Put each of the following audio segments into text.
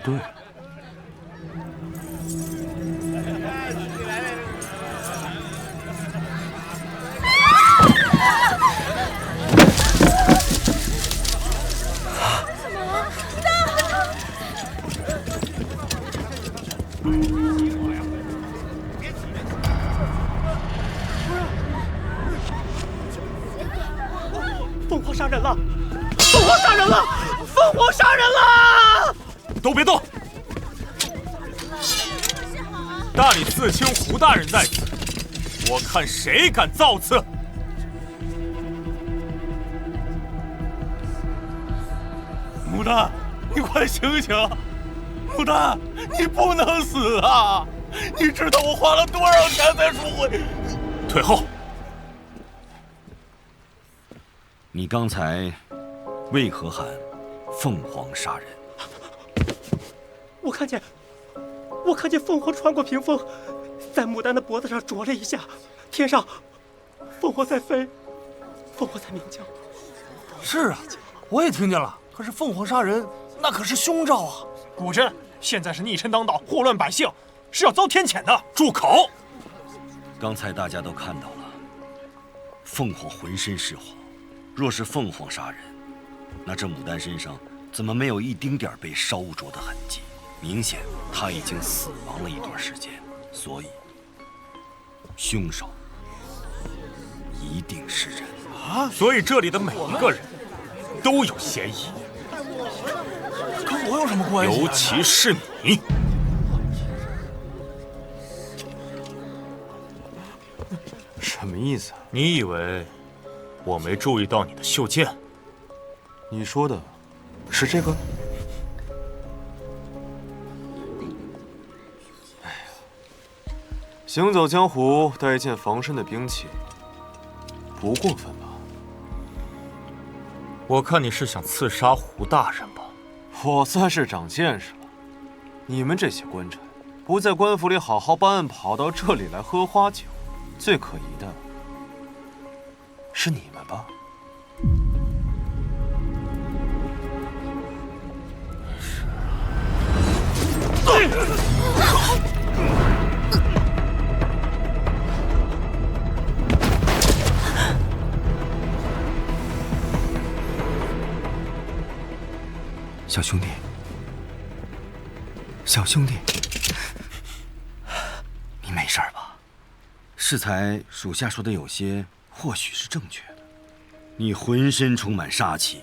对。凤凰杀人了！凤凰杀人了！凤凰杀人了！都别动！大理寺卿胡大人在此，我看谁敢造次！穆大，你快醒醒！穆大，你不能死啊！你知道我花了多少钱才赎回？退后！你刚才为何喊凤凰杀人？我看见凤凰穿过屏风，在牡丹的脖子上啄了一下，天上凤凰在飞，凤凰在鸣叫。是啊，我也听见了。可是凤凰杀人，那可是凶兆啊！古真现在是逆臣当道，祸乱百姓，是要遭天谴的。住口！刚才大家都看到了，凤凰浑身是火。若是凤凰杀人，那这牡丹身上怎么没有一丁点被烧灼的痕迹？明显她已经死亡了一段时间，所以凶手一定是人啊！所以这里的每一个人都有嫌疑，跟我有什么关系？尤其是你。什么意思啊？你以为我没注意到你的袖剑？你说的是这个？哎呀，行走江湖带一件防身的兵器，不过分吧？我看你是想刺杀胡大人吧？我算是长见识了。你们这些官差，不在官府里好好办案，跑到这里来喝花酒，最可疑的是你们吧？小兄弟，小兄弟，你没事吧？适才属下说的有些或许是正确的，你浑身充满杀气，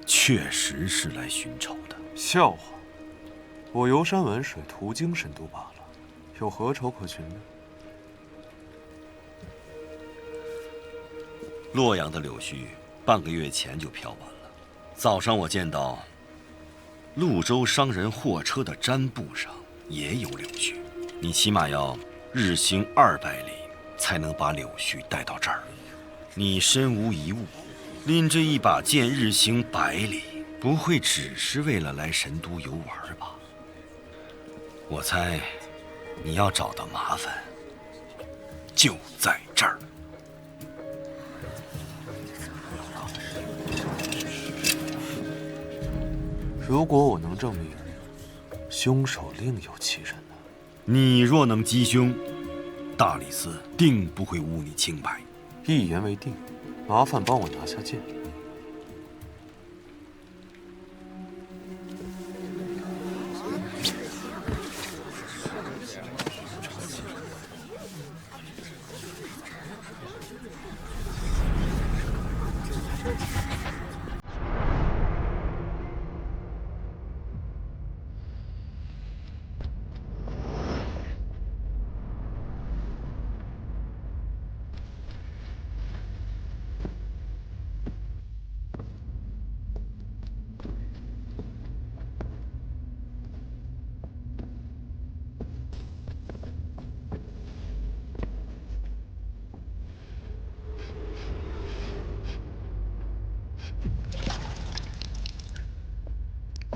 确实是来寻仇的。笑话，我游山玩水，途经神都罢了，有何仇可寻呢？洛阳的柳絮半个月前就飘完了，早上我见到潞州商人货车的毡布上也有柳絮，你起码要日行200里才能把柳絮带到这儿。你身无一物，拎着一把剑日行100里，不会只是为了来神都游玩吧？我猜你要找的麻烦就在这儿。如果我能证明凶手另有其人呢？你若能击凶，大理寺定不会污你清白。一言为定，麻烦帮我拿下剑。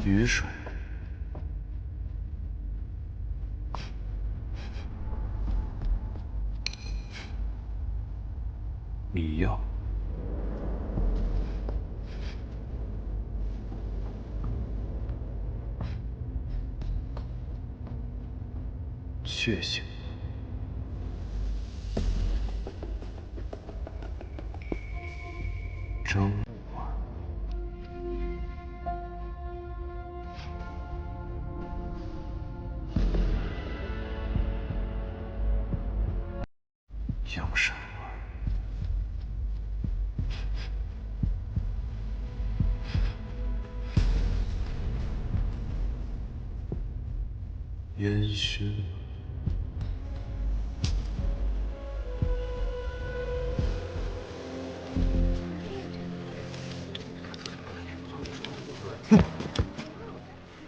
雨水，迷药，血腥。张木啊，杨山儿，烟熏。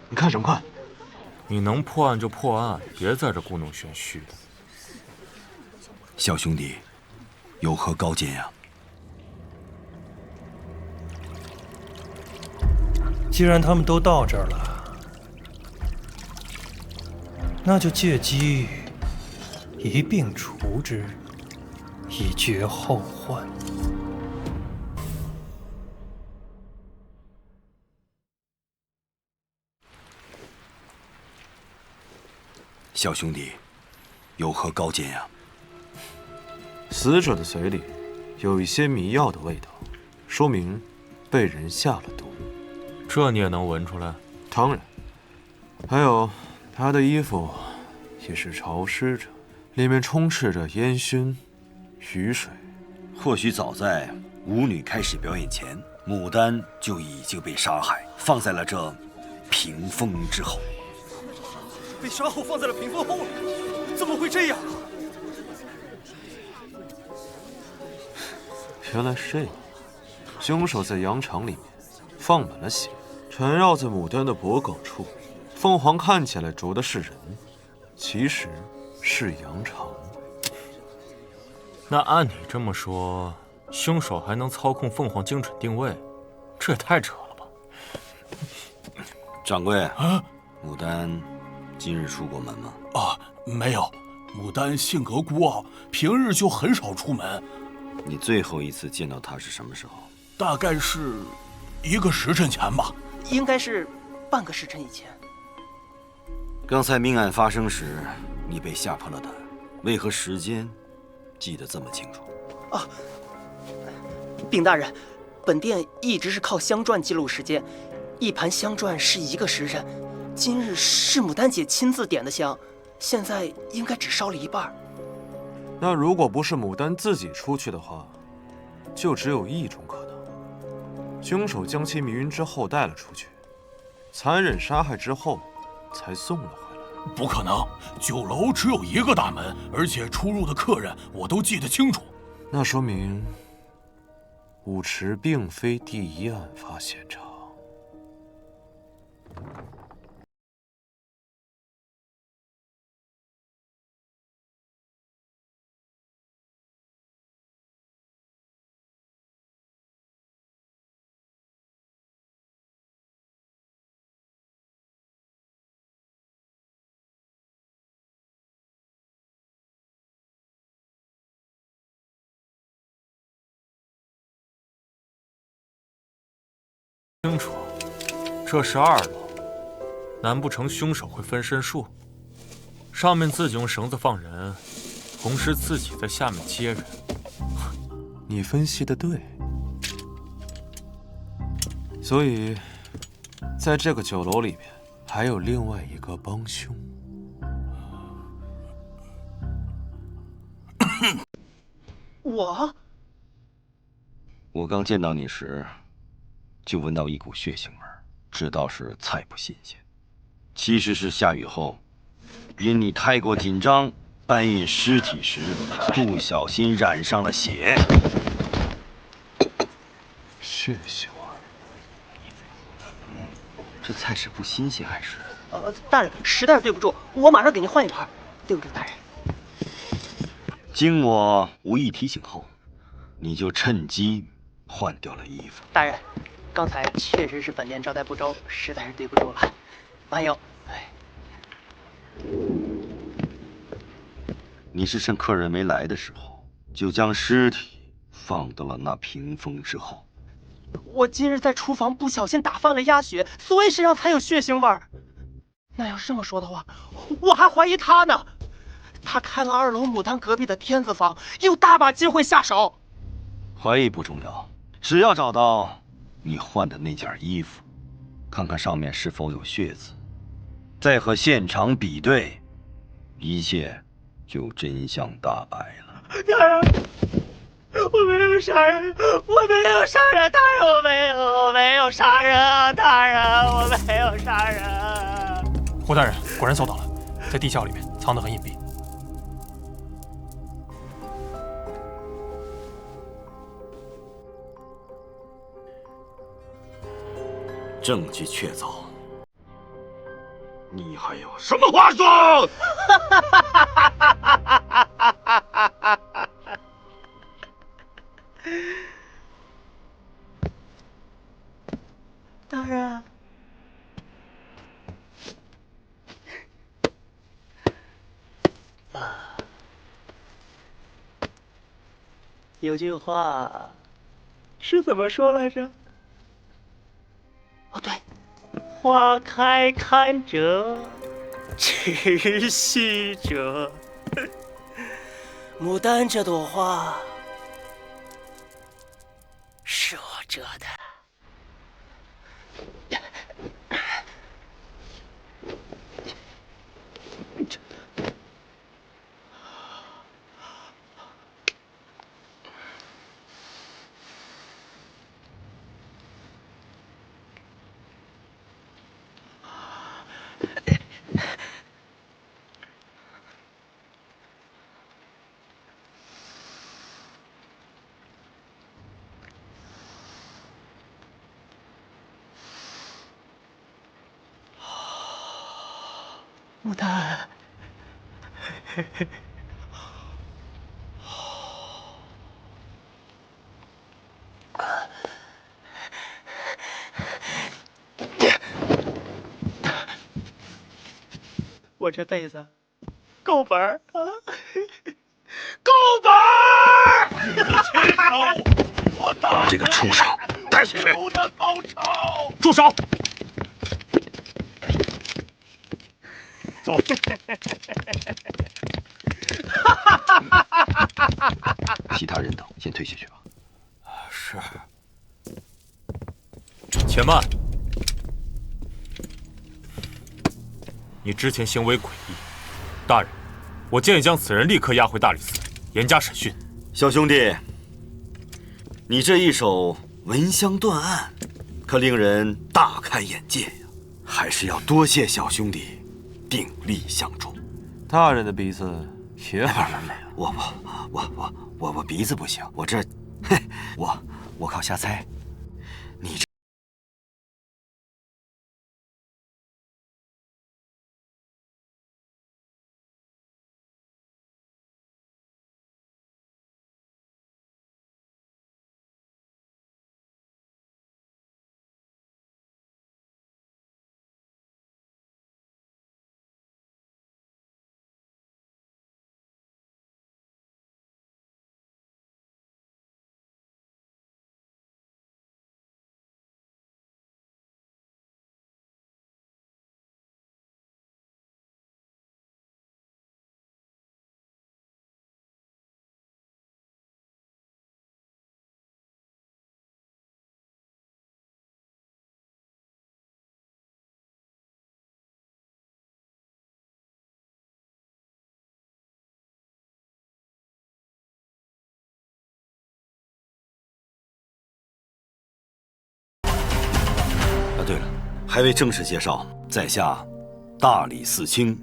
你看什么看？你能破案就破案，别在这故弄玄虚的。小兄弟，有何高见呀？既然他们都到这儿了，那就借机一并除之，以绝后患。小兄弟，有何高见呀？死者的嘴里有一些迷药的味道，说明被人下了毒。这你也能闻出来？当然，还有他的衣服也是潮湿着，里面充斥着烟熏、雨水。或许早在舞女开始表演前，牡丹就已经被杀害，放在了这屏风之后。被杀后放在了屏风后了，怎么会这样？原来是这样，凶手在羊肠里面放满了血，缠绕在牡丹的脖颈处。凤凰看起来啄的是人，其实是羊肠。那按你这么说，凶手还能操控凤凰精准定位，这也太扯了吧！掌柜，牡丹今日出过门吗？啊，没有。牡丹性格孤傲，平日就很少出门。你最后一次见到她是什么时候？大概是1个时辰前吧。应该是半个时辰以前。刚才命案发生时，你被吓破了胆，为何时间记得这么清楚？啊，禀大人，本店一直是靠香篆记录时间，一盘香篆是1个时辰。今日是牡丹姐亲自点的香，现在应该只烧了一半。那如果不是牡丹自己出去的话，就只有一种可能：凶手将其迷晕之后带了出去，残忍杀害之后才送了回来。不可能，酒楼只有1个大门，而且出入的客人我都记得清楚。那说明舞池并非第1案发现场。清楚，这是2楼，难不成凶手会分身术？上面自己用绳子放人，同时自己在下面接人。你分析的对，所以在这个酒楼里面还有另外一个帮凶。我刚见到你时，就闻到一股血腥味儿，知道是菜不新鲜。其实是下雨后，因你太过紧张，搬运尸体时不小心染上了血。血腥味儿，这菜是不新鲜还是？大人，实在是对不住，我马上给您换一盘。对不住，大人。经我无意提醒后，你就趁机换掉了衣服。大人，刚才确实是本店招待不周，实在是对不住了。还有，你是趁客人没来的时候，就将尸体放到了那屏风之后。我今日在厨房不小心打翻了鸭血，所以身上才有血腥味儿。那要是这么说的话，我还怀疑他呢。他开了2楼牡丹隔壁的天子房，有大把机会下手。怀疑不重要，只要找到你换的那件衣服，看看上面是否有血渍，再和现场比对，一切就真相大白了。大人，我没有杀人，我没有杀人，大人，我没有杀人啊，大人，我没有杀人。胡大人果然搜到了，在地窖里面藏得很隐蔽。证据确凿，你还有什么话说？大人，有句话是怎么说来着？哦，对，花开堪折直须折。牡丹这朵花是我折的。牡丹，我这辈子够本儿啊，够本儿！把这个畜生带去！住手！走。其他人等先退下去吧。是。且慢！你之前行为诡异，大人，我建议将此人立刻押回大理寺，严加审讯。小兄弟，你这一手闻香断案，可令人大开眼界呀！还是要多谢小兄弟鼎力相助。大人的鼻子也很没有，我鼻子不行，我这，我靠瞎猜。你这。对了，还未正式介绍，在下大理寺卿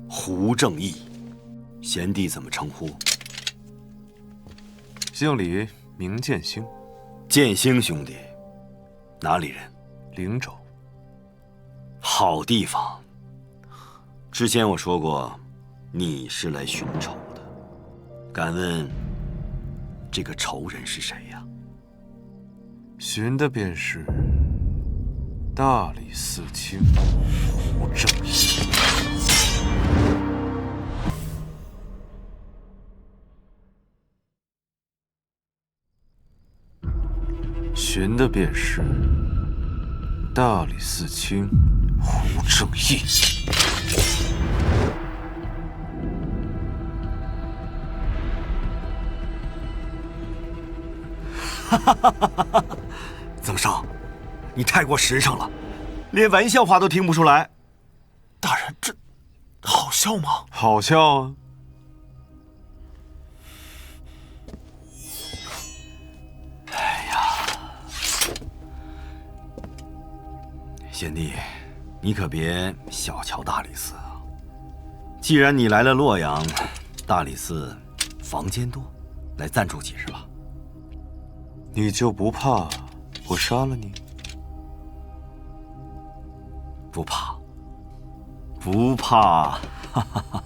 胡正义，贤弟怎么称呼？姓李，名建兴。建兴兄弟，哪里人？灵州。好地方。之前我说过，你是来寻仇的。敢问，这个仇人是谁呀？寻的便是大理寺卿胡正义。寻的便是大理寺卿胡正义。曾生，你太过实诚了，连玩笑话都听不出来。大人，这好笑吗？好笑啊！贤弟，你可别小瞧大理寺啊！既然你来了洛阳，大理寺房间多，来暂住几日吧。你就不怕我杀了你？不怕，不怕。哈哈哈。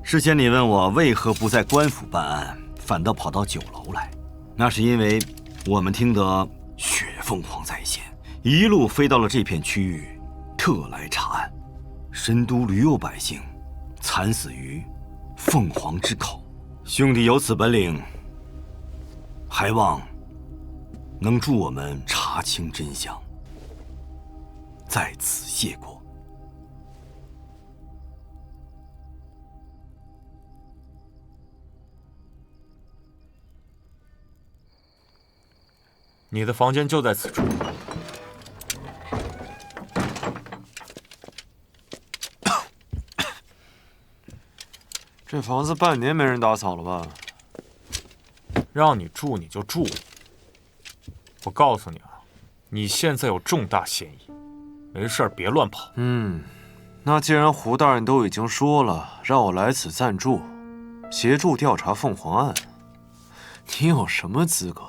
之前你问我为何不在官府办案，反倒跑到酒楼来，那是因为我们听得血凤凰在线，一路飞到了这片区域，特来查案。神都屡有百姓惨死于凤凰之口，兄弟有此本领，还望能助我们查清真相，在此谢过。你的房间就在此处。这房子半年没人打扫了吧？让你住你就住。我告诉你啊，你现在有重大嫌疑，没事别乱跑。那既然胡大人都已经说了，让我来此暂住，协助调查凤凰案，你有什么资格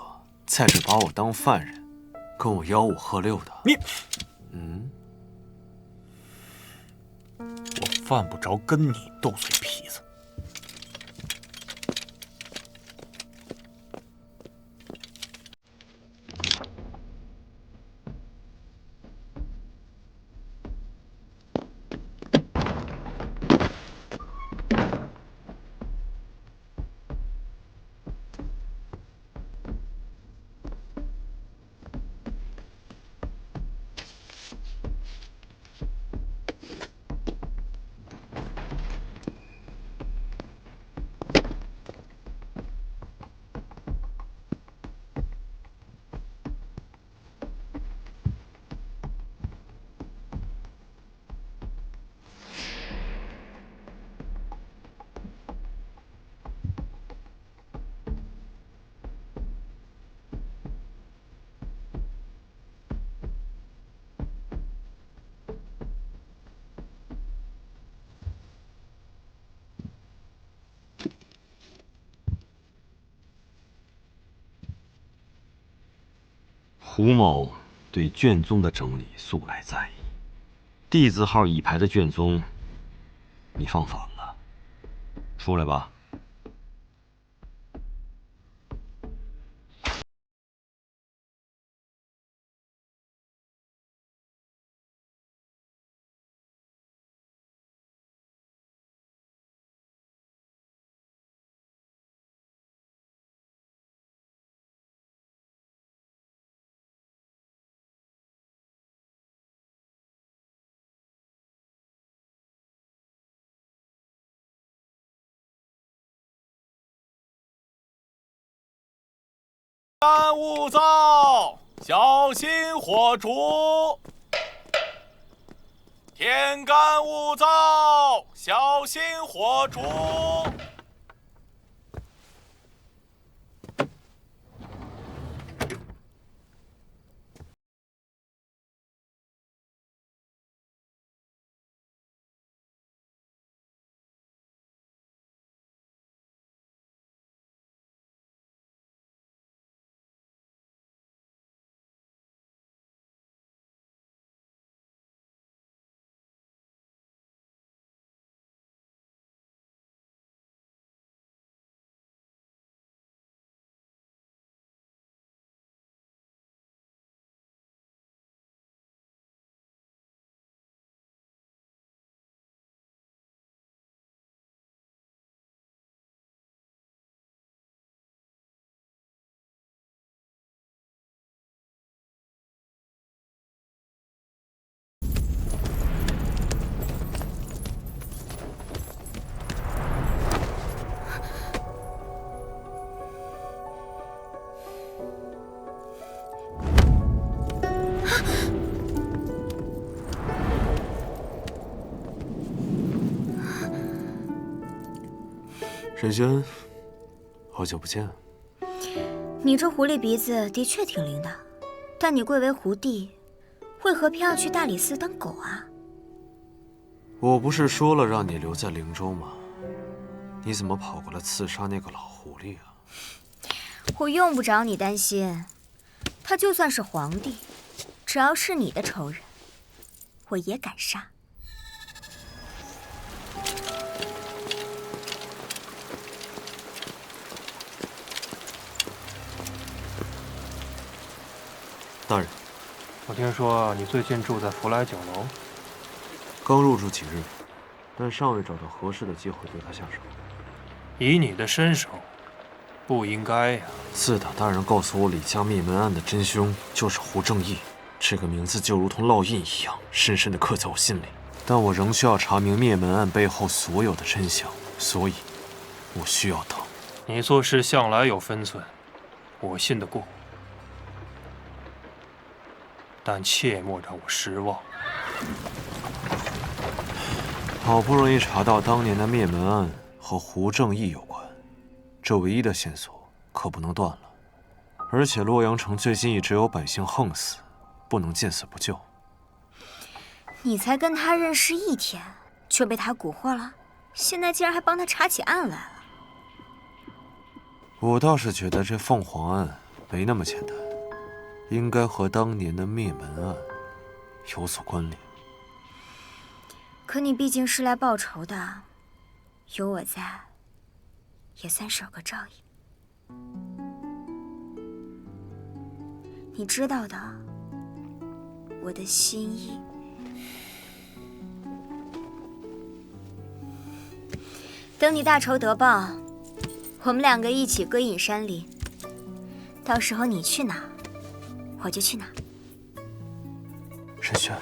在这把我当犯人，跟我吆五喝六的？你，我犯不着跟你斗嘴皮子。胡某对卷宗的整理素来在意，地字号已排的卷宗，你放反了，出来吧。干勿躁，小心火烛。天干物燥，小心火烛。沈轩，好久不见。你这狐狸鼻子的确挺灵的，但你贵为狐帝，为何偏要去大理寺当狗啊？我不是说了让你留在灵州吗？你怎么跑过来刺杀那个老狐狸啊？我用不着你担心，他就算是皇帝，只要是你的仇人，我也敢杀。大人，我听说你最近住在福来酒楼，刚入住几日，但尚未找到合适的机会对他下手。以你的身手，不应该呀。自打大人告诉我李家灭门案的真凶就是胡正义，这个名字就如同烙印一样，深深地刻在我心里。但我仍需要查明灭门案背后所有的真相，所以，我需要等。你做事向来有分寸，我信得过。但切莫让我失望。好不容易查到当年的灭门案和胡正义有关，这唯一的线索可不能断了。而且洛阳城最近一直有百姓横死，不能见死不救。你才跟他认识1天，就被他蛊惑了，现在竟然还帮他查起案来了。我倒是觉得这凤凰案没那么简单，应该和当年的灭门案有所关联。可你毕竟是来报仇的，有我在，也算是有个照应。你知道的，我的心意。等你大仇得报，我们2个一起归隐山林。到时候你去哪，我就去哪。沈轩，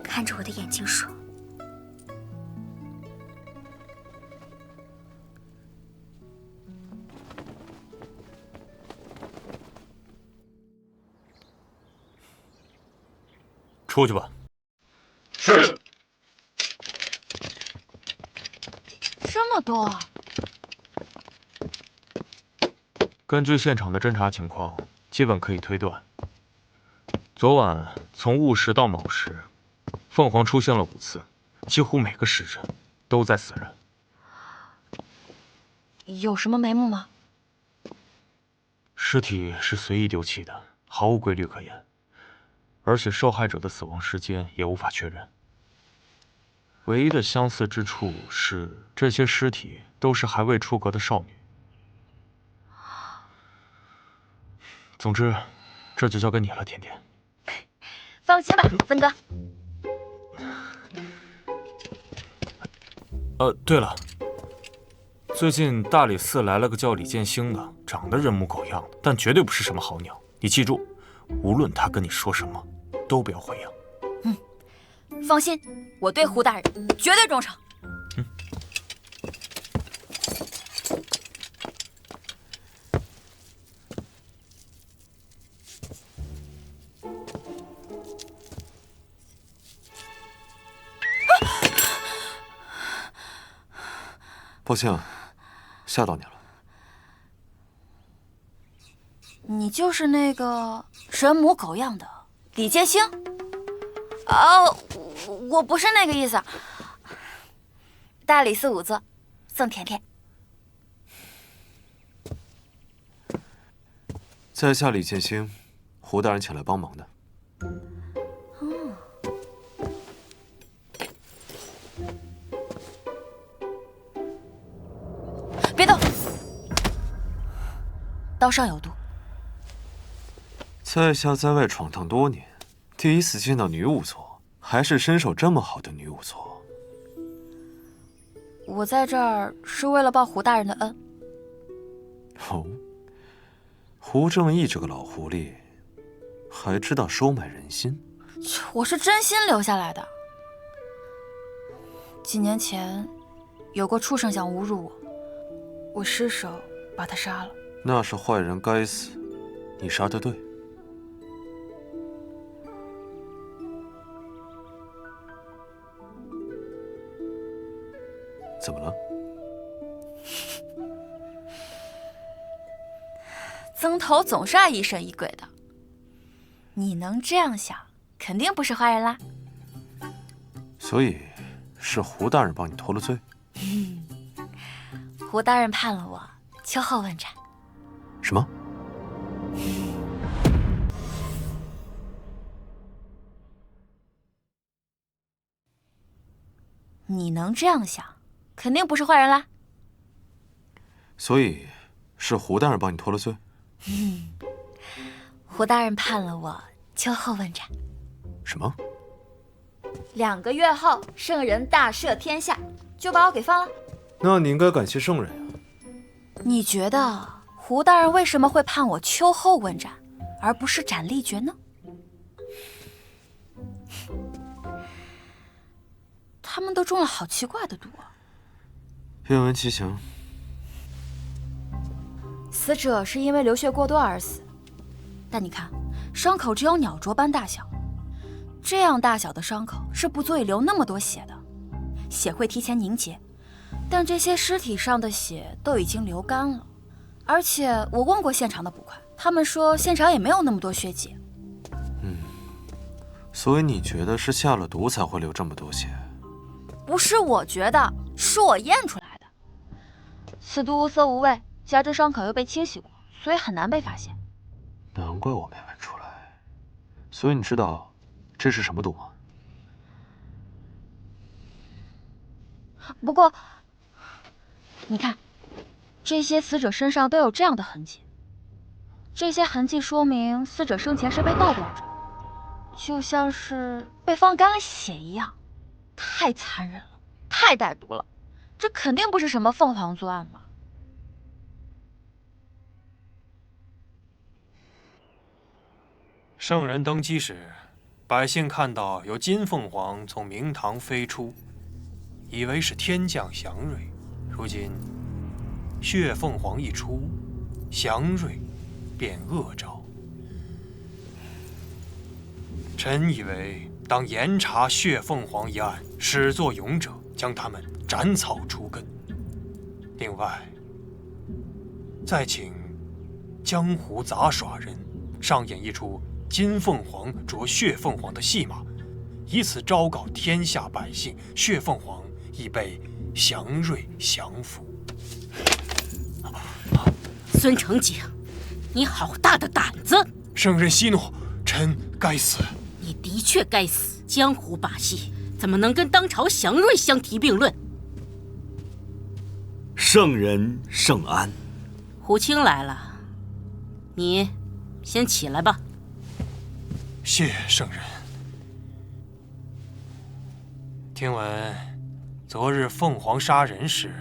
看着我的眼睛说。出去吧。是。这么多啊！根据现场的侦查情况，基本可以推断，昨晚从戊时到卯时，凤凰出现了5次，几乎每个时辰都在死人。有什么眉目吗？尸体是随意丢弃的，毫无规律可言，而且受害者的死亡时间也无法确认。唯一的相似之处是，这些尸体都是还未出阁的少女。总之，这就交给你了，甜甜。放心吧，芬哥。对了，最近大理寺来了个叫李建兴的，长得人模狗样的，但绝对不是什么好鸟。你记住，无论他跟你说什么，都不要回应。放心，我对胡大人绝对忠诚。抱歉啊，吓到你了。你就是那个人模狗样的李建兴？哦，我不是那个意思。大理寺5座，送甜甜。在下李建兴，胡大人请来帮忙的。别动，刀上有毒。在下在外闯荡多年，第一次见到女仵作，还是身手这么好的女仵作。我在这儿是为了报胡大人的恩。哦，胡正义这个老狐狸，还知道收买人心。我是真心留下来的。几年前，有个畜生想侮辱我，我失手把他杀了。那是坏人该死，你杀得对。生头总是爱疑神疑鬼的。你能这样想，肯定不是坏人啦。所以是胡大人帮你脱了罪？胡大人判了我秋后问斩。什么？你能这样想，肯定不是坏人啦。所以是胡大人帮你脱了罪？胡大人判了我秋后问斩。什么？2个月后，圣人大赦天下，就把我给放了。那你应该感谢圣人呀。你觉得胡大人为什么会判我秋后问斩，而不是斩立决呢？他们都中了好奇怪的毒啊！愿闻其详。死者是因为流血过多而死，但你看，伤口只有鸟啄般大小，这样大小的伤口是不足以流那么多血的，血会提前凝结。但这些尸体上的血都已经流干了，而且我问过现场的捕快，他们说现场也没有那么多血迹。所以你觉得是下了毒才会流这么多血？不是我觉得，是我验出来的。此毒无色无味，加之伤口又被清洗过，所以很难被发现。难怪我没闻出来。所以你知道这是什么毒吗？不过，你看，这些死者身上都有这样的痕迹，这些痕迹说明死者生前是被倒吊着，就像是被放干了血一样，太残忍了，太歹毒了，这肯定不是什么凤凰作案嘛。圣人登基时，百姓看到有金凤凰从明堂飞出，以为是天降祥瑞。如今血凤凰一出，祥瑞变恶兆。臣以为当严查血凤凰一案，始作俑者将他们斩草除根。另外，再请江湖杂耍人上演一出金凤凰啄血凤凰的戏码，以此昭告天下百姓，血凤凰已被祥瑞降服。孙承景，你好大的胆子！圣人息怒，臣该死。你的确该死，江湖把戏怎么能跟当朝祥瑞相提并论？圣人圣安。胡青来了，你先起来吧。谢圣人。听闻昨日凤凰杀人时，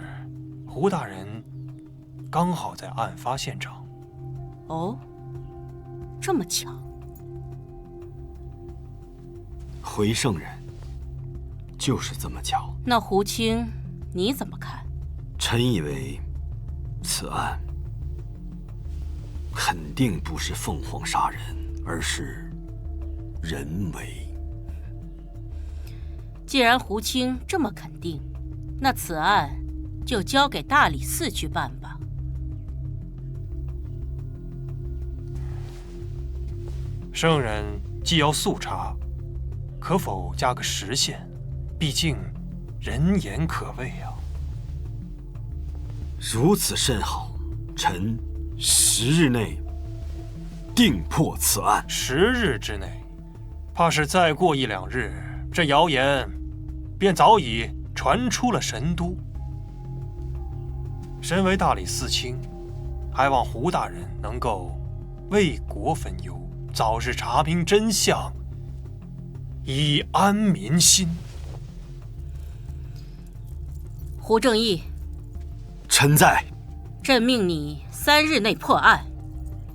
胡大人刚好在案发现场。哦，这么巧。回圣人，就是这么巧。那胡青，你怎么看？臣以为，此案肯定不是凤凰杀人，而是人为。既然胡青这么肯定，那此案就交给大理寺去办吧。圣人既要速查，可否加个时限？毕竟人言可畏啊。如此甚好，臣10日内定破此案。10日之内，怕是再过1、2日，这谣言便早已传出了神都。身为大理寺卿，还望胡大人能够为国分忧，早日查明真相，以安民心。胡正义，臣在。朕命你3日内破案，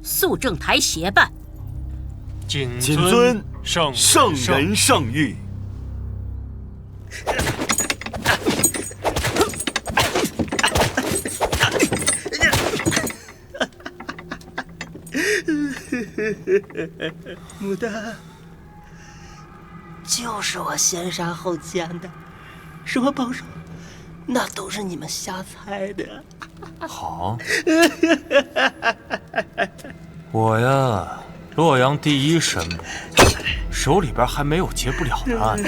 肃正台协办。谨遵圣人圣谕。牡丹，就是我先杀后奸的，什么帮手，那都是你们瞎猜的。好。我呀，洛阳第一神母，手里边还没有结不了的案，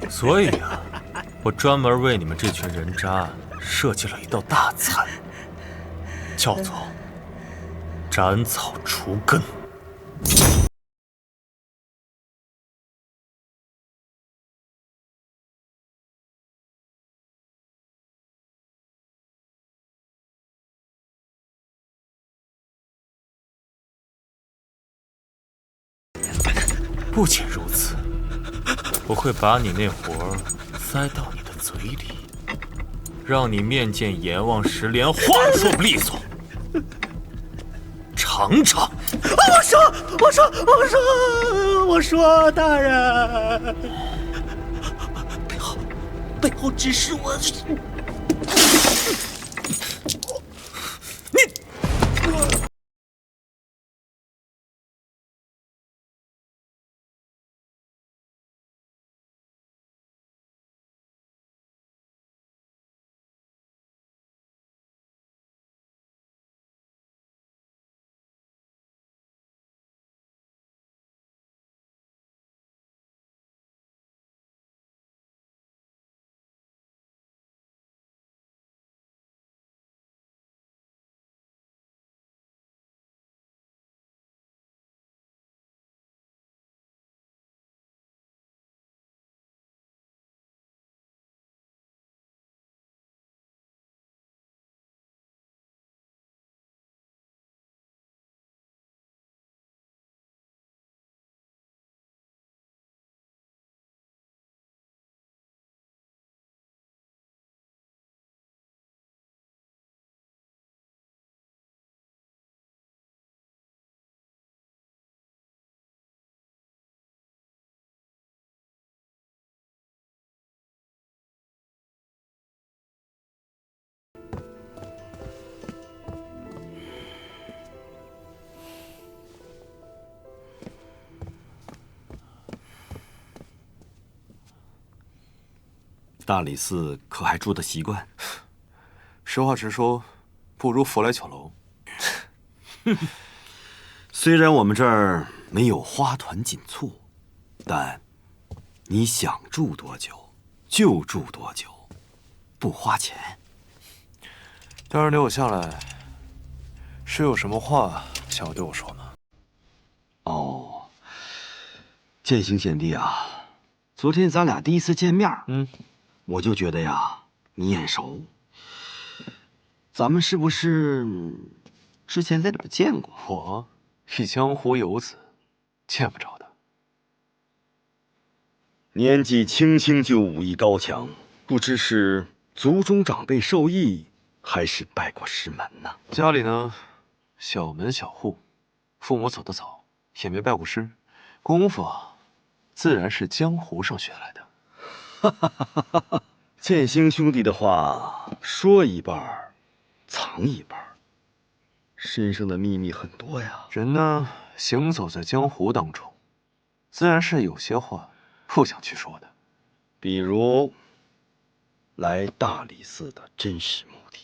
所以啊，我专门为你们这群人渣设计了一道大餐，叫做斩草除根。不仅如此，我会把你那活儿塞到你的嘴里，让你面见阎王时连话说不利索。尝尝。我说，大人，背后指使我。大理寺可还住得习惯？实话实说，不如佛来酒楼。虽然我们这儿没有花团锦簇，但你想住多久就住多久，不花钱。大人留我下来，是有什么话想要对我说吗？哦，剑行贤弟啊，昨天咱俩第一次见面，我就觉得呀，你眼熟。咱们是不是之前在哪儿见过？我一江湖游子，见不着的。年纪轻轻就武艺高强，不知是族中长辈授意，还是拜过师门呢？家里呢，小门小户，父母走得早，也没拜过师，功夫啊，自然是江湖上学来的。剑星兄弟的话说一半，藏一半，身上的秘密很多呀。人呢，行走在江湖当中，自然是有些话不想去说的。比如，来大理寺的真实目的。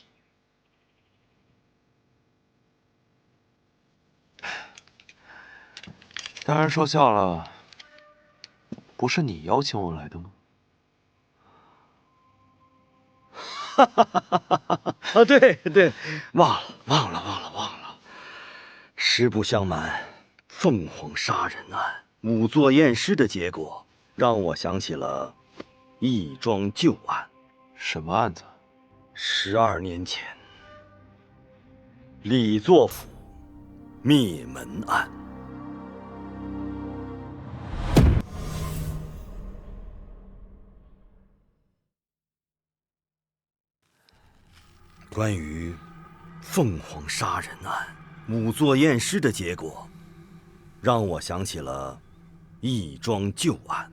大人受教了，不是你邀请我来的吗？啊，对，忘了。实不相瞒，凤凰杀人案仵作验尸的结果，让我想起了一桩旧案。什么案子？12年前，李作府灭门案。关于凤凰杀人案仵作验尸的结果，让我想起了一桩旧案。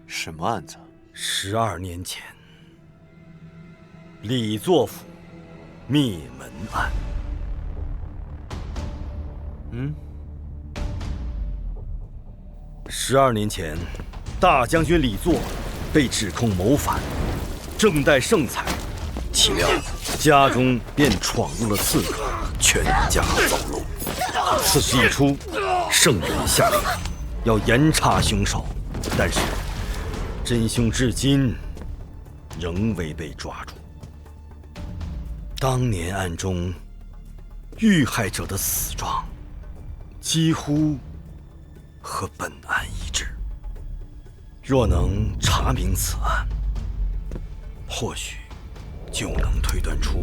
什么案子？12年前，李作府灭门案。12年前，大将军李作被指控谋反，正待盛采，岂料家中便闯入了刺客，全家遭漏。此事一出，圣人下令要严查凶手，但是真凶至今仍未被抓住。当年案中遇害者的死状几乎和本案一致。若能查明此案，或许就能推断出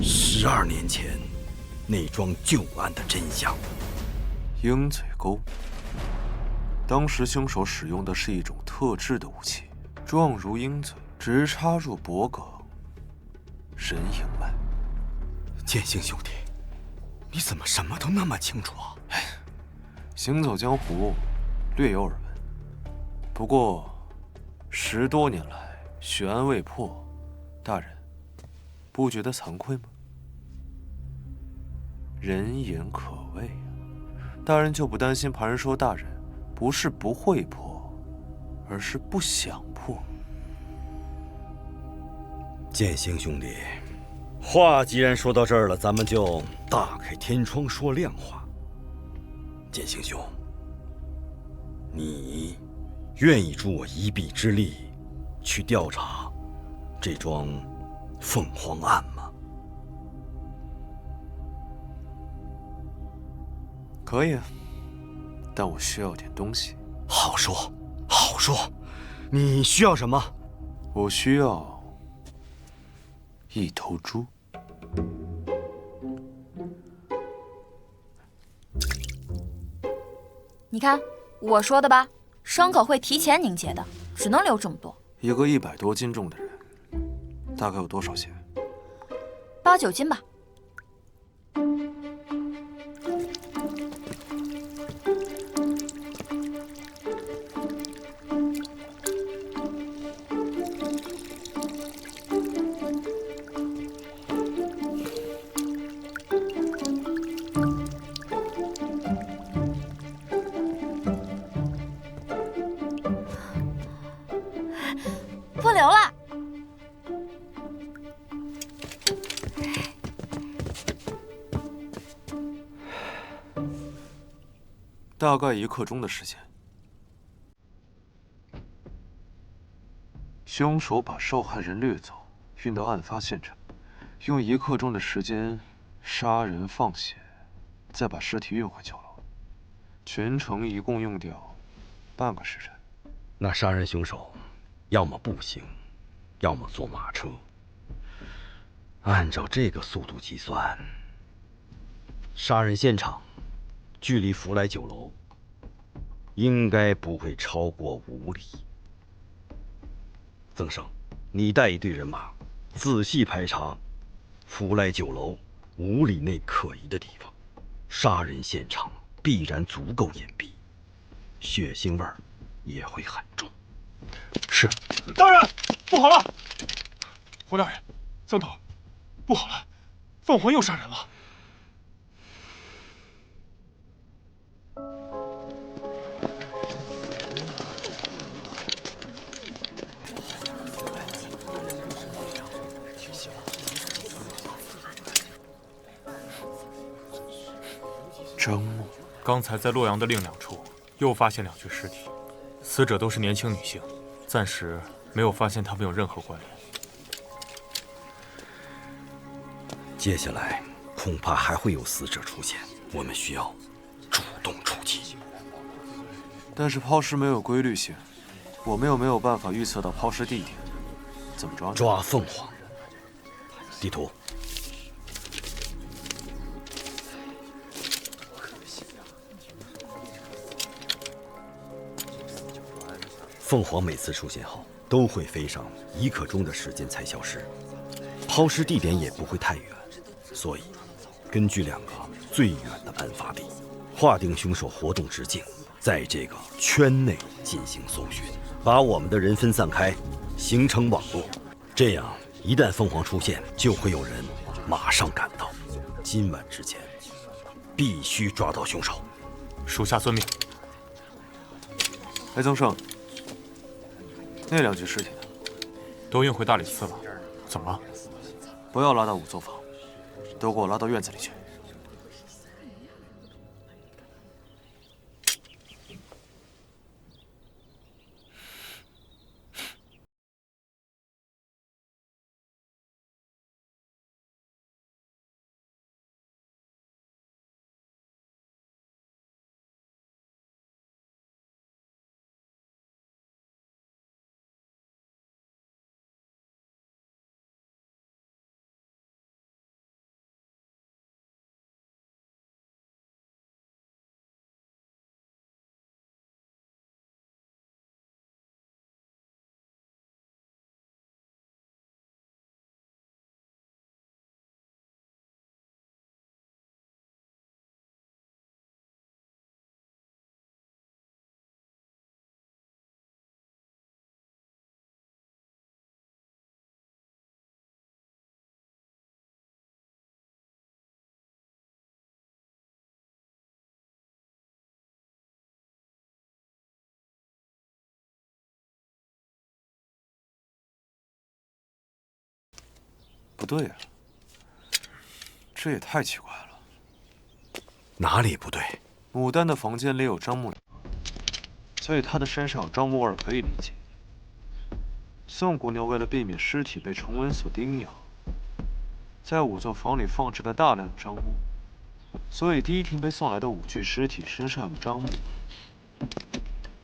12年前那桩旧案的真相。鹰嘴钩，当时凶手使用的是一种特制的武器，状如鹰嘴，直插入脖颈、人迎脉。剑心兄弟，你怎么什么都那么清楚啊？行走江湖，略有耳闻。不过10多年来悬案未破，大人不觉得惭愧吗？人言可畏啊，大人就不担心旁人说大人不是不会破，而是不想破？剑心兄弟，话既然说到这儿了，咱们就大开天窗说亮话。剑心兄，你愿意助我一臂之力，去调查这桩凤凰案吗？可以啊，但我需要点东西。好说，好说。你需要什么？我需要一头猪。你看我说的吧，伤口会提前凝结的，只能留这么多。一个100多斤重的人，大概有多少血？8、9斤吧。不流了。大概1刻钟的时间。凶手把受害人掠走，运到案发现场，用1刻钟的时间杀人放血，再把尸体运回酒楼，全程一共用掉半个时辰。那杀人凶手要么步行，要么坐马车。按照这个速度计算，杀人现场距离福来酒楼应该不会超过5里。曾生，你带一队人马，仔细排查福来酒楼5里内可疑的地方。杀人现场必然足够隐蔽，血腥味儿也会很重。是，大人，不好了！胡大人，曾头，不好了，凤凰又杀人了。张默，刚才在洛阳的另2处又发现2具尸体，死者都是年轻女性，暂时没有发现他们有任何关联。接下来恐怕还会有死者出现，我们需要主动出击。但是抛尸没有规律性，我们又没有办法预测到抛尸地点，怎么抓呢？抓凤凰。地图。凤凰每次出现后都会飞上1刻钟的时间才消失，抛尸地点也不会太远，所以根据2个最远的案发地，划定凶手活动直径，在这个圈内进行搜寻，把我们的人分散开，形成网络。这样一旦凤凰出现，就会有人马上赶到。今晚之前必须抓到凶手。属下遵命。哎，曾胜，那2具尸体呢？都运回大理寺了。怎么了？不要拉到仵作坊，都给我拉到院子里去。不对了，这也太奇怪了。哪里不对？牡丹的房间里有樟木，所以她的身上有樟木味可以理解。宋姑娘为了避免尸体被虫蚊所叮咬，在仵作房里放置了大量的樟木，所以第一天被送来的5具尸体身上有樟木，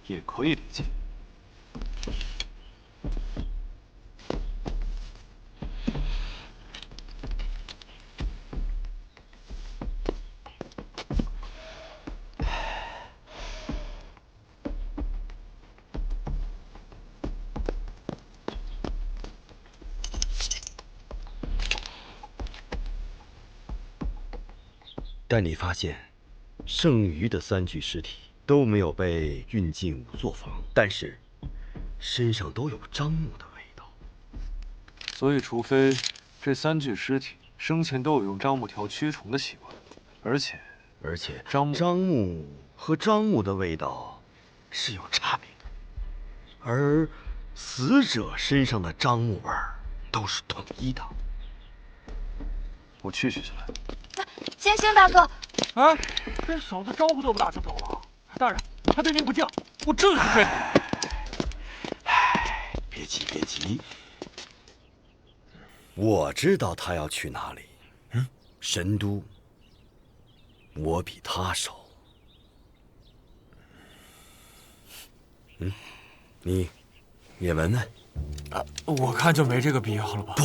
也可以理解。但你发现，剩余的3具尸体都没有被运进仵作房，但是身上都有樟木的味道。所以，除非这3具尸体生前都有用樟木条驱虫的习惯，而且樟木和樟木的味道是有差别的，而死者身上的樟木味儿都是统一的。我去取出来。星星大哥，哎，这小子招呼都不打就走了。大人，他对您不敬，我这是谁？别急，别急，我知道他要去哪里。神都，我比他熟。你也闻闻。我看就没这个必要了吧？不，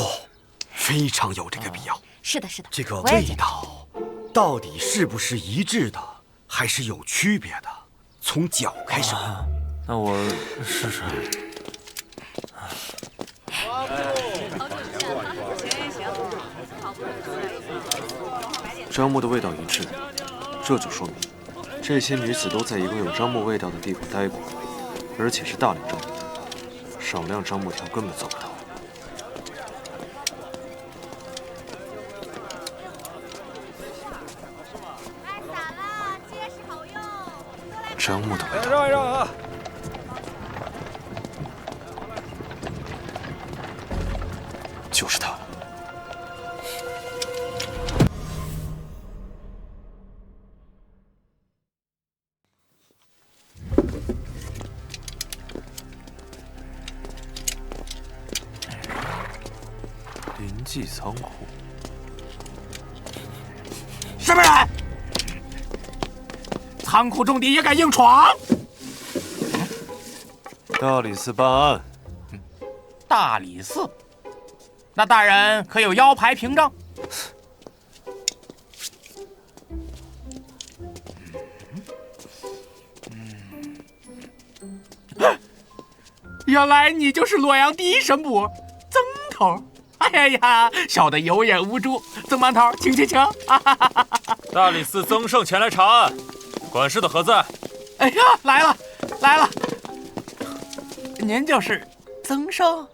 非常有这个必要。是的，是的，这个味道到底是不是一致的，还是有区别的？从脚开始闻。那我试试。樟木的味道一致，这就说明这些女子都在一个有樟木味道的地方待过，而且是大量樟木条，少量樟木条根本做不到。樟木的味道。让一让啊！就是它。临济仓库。什么人？仓库重地也敢硬闯？大理寺办案。大理寺？那大人可有腰牌凭证？原来你就是洛阳第一神捕曾头。哎呀，小的有眼无珠，曾馒头，请。大理寺曾胜前来查案，管事的何在？哎呀，来了！您就是曾胜？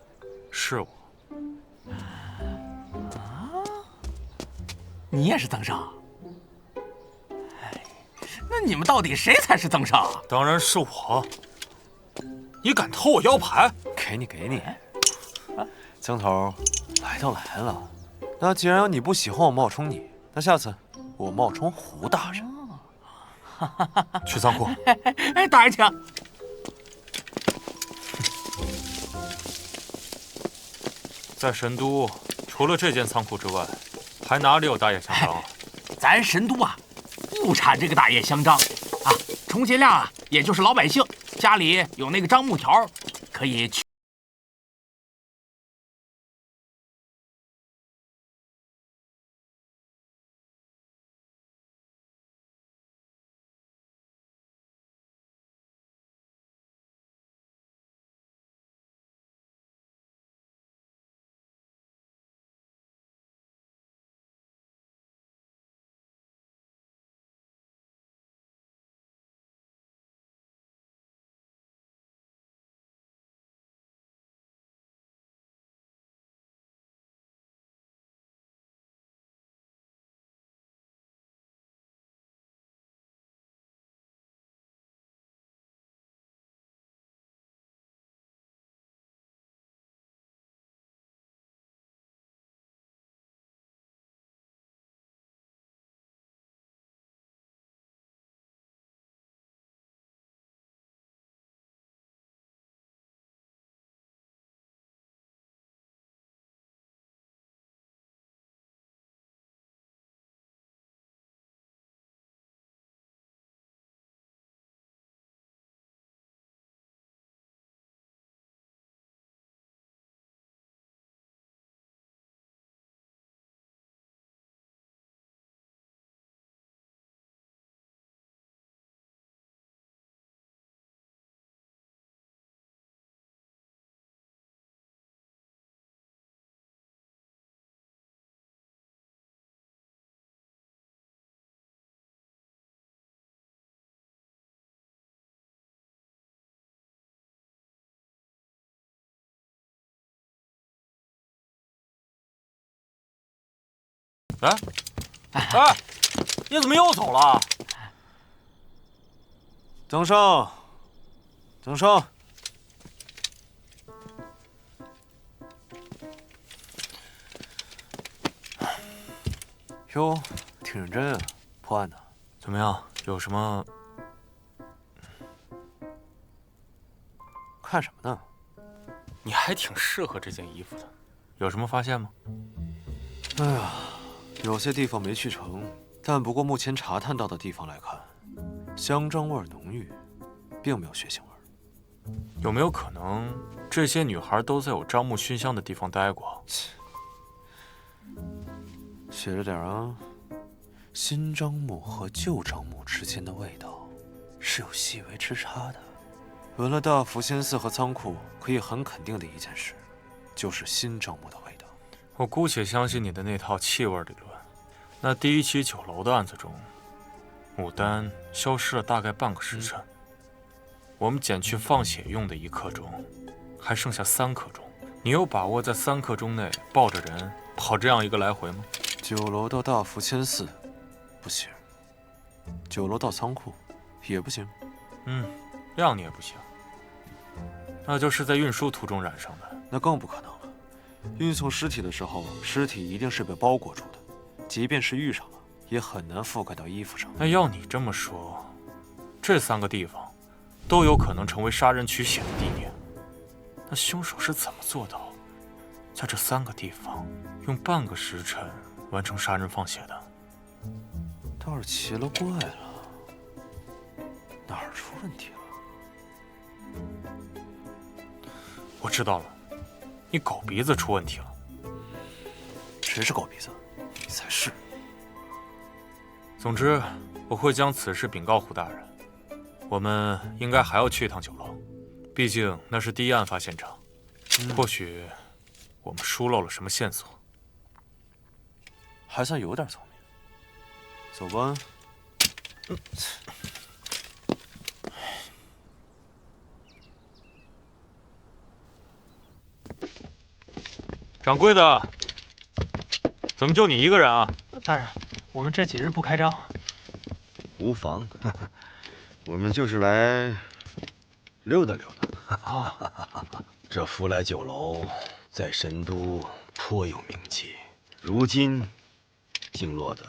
是我。你也是曾胜？那你们到底谁才是曾胜？当然是我。你敢偷我腰牌？给你。曾头，来都来了，那既然你不喜欢我冒充你，那下次我冒充胡大人。去仓库。大人请。在神都，除了这间仓库之外，还哪里有大叶香樟啊？咱神都啊，不产这个大叶香樟啊，充其量啊，也就是老百姓家里有那个樟木条，可以去。来，哎，你怎么又走了？增生，增生。哟，挺认真啊，破案的。怎么样？有什么？看什么呢？你还挺适合这件衣服的，有什么发现吗？哎呀，有些地方没去成，但不过目前查探到的地方来看，香樟味浓郁，并没有血腥味。有没有可能这些女孩都在有樟木熏香的地方待过？写着点啊，新樟木和旧樟木之间的味道是有细微之差的。闻了大福仙寺和仓库，可以很肯定的一件事，就是新樟木的味道。我姑且相信你的那套气味理论。那第一起酒楼的案子中，牡丹消失了大概半个时辰。我们减去放血用的1刻钟，还剩下3刻钟。你有把握在3刻钟内抱着人跑这样一个来回吗？酒楼到大福仙寺不行，酒楼到仓库也不行。谅你也不行。那就是在运输途中染上的，那更不可能了。运送尸体的时候，尸体一定是被包裹住的，即便是遇上了，也很难覆盖到衣服上。那要你这么说，这3个地方都有可能成为杀人取血的地点。那凶手是怎么做到在这3个地方用半个时辰完成杀人放血的？倒是奇了怪了，哪儿出问题了？我知道了，你狗鼻子出问题了。谁是狗鼻子？你才是。总之，我会将此事禀告胡大人。我们应该还要去一趟酒楼，毕竟那是第一案发现场。或许我们疏漏了什么线索。还算有点聪明。走吧。掌柜的，怎么就你一个人啊？大人，我们这几日不开张。无妨，我们就是来溜达溜达。这福来酒楼在神都颇有名气，如今竟落得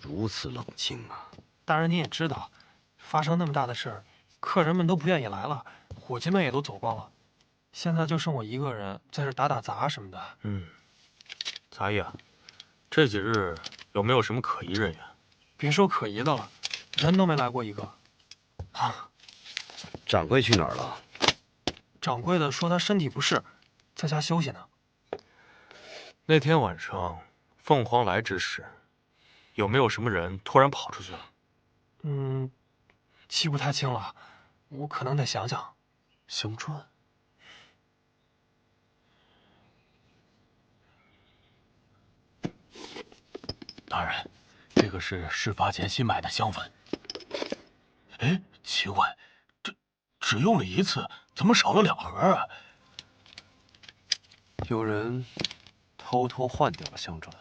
如此冷清啊！大人您也知道，发生那么大的事儿，客人们都不愿意来了，伙计们也都走光了，现在就剩我一个人在这打打杂什么的。杂役啊，这几日有没有什么可疑人员？别说可疑的了，人都没来过一个。掌柜去哪儿了？掌柜的说他身体不适，在家休息呢。那天晚上凤凰来之时，有没有什么人突然跑出去了？记不太清了，我可能得想想。香传。大人，这个是事发前新买的香粉。哎，奇怪，这只用了1次，怎么少了2盒啊？有人偷偷换掉了香传。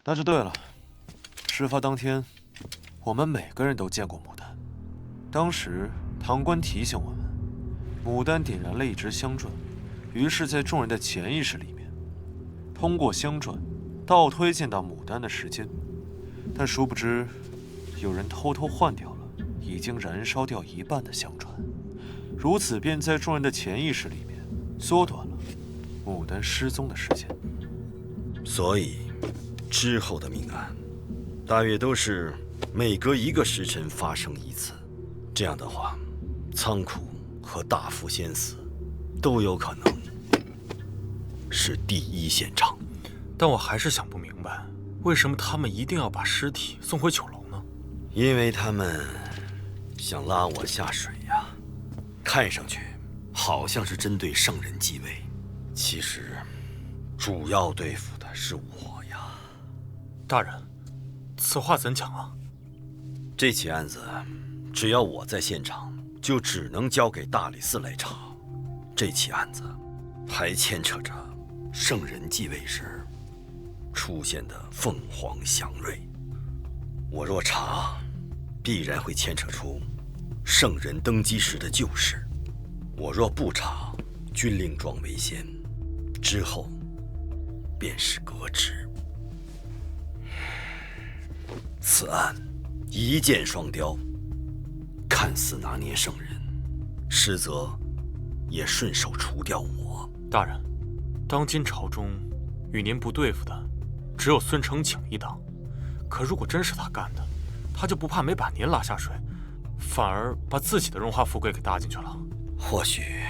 那就对了，事发当天，我们每个人都见过牡丹。当时堂官提醒我们，牡丹点燃了一支香篆，于是，在众人的潜意识里面，通过香篆倒推见到牡丹的时间。但殊不知，有人偷偷换掉了已经燃烧掉1半的香篆，如此便在众人的潜意识里面缩短了牡丹失踪的时间。所以，之后的命案，大约都是每隔1个时辰发生1次。这样的话，仓库和大福仙寺都有可能是第1现场。但我还是想不明白，为什么他们一定要把尸体送回酒楼呢？因为他们想拉我下水呀。看上去好像是针对圣人继位，其实主要对付的是我呀。大人，此话怎讲啊？这起案子，只要我在现场，就只能交给大理寺来查。这起案子还牵扯着圣人继位时出现的凤凰祥瑞。我若查，必然会牵扯出圣人登基时的旧事；我若不查，军令状为先，之后便是革职。此案一箭双雕，看似拿捏圣人，实则也顺手除掉我。大人，当今朝中与您不对付的，只有孙承景一党。可如果真是他干的，他就不怕没把您拉下水，反而把自己的荣华富贵给搭进去了。或许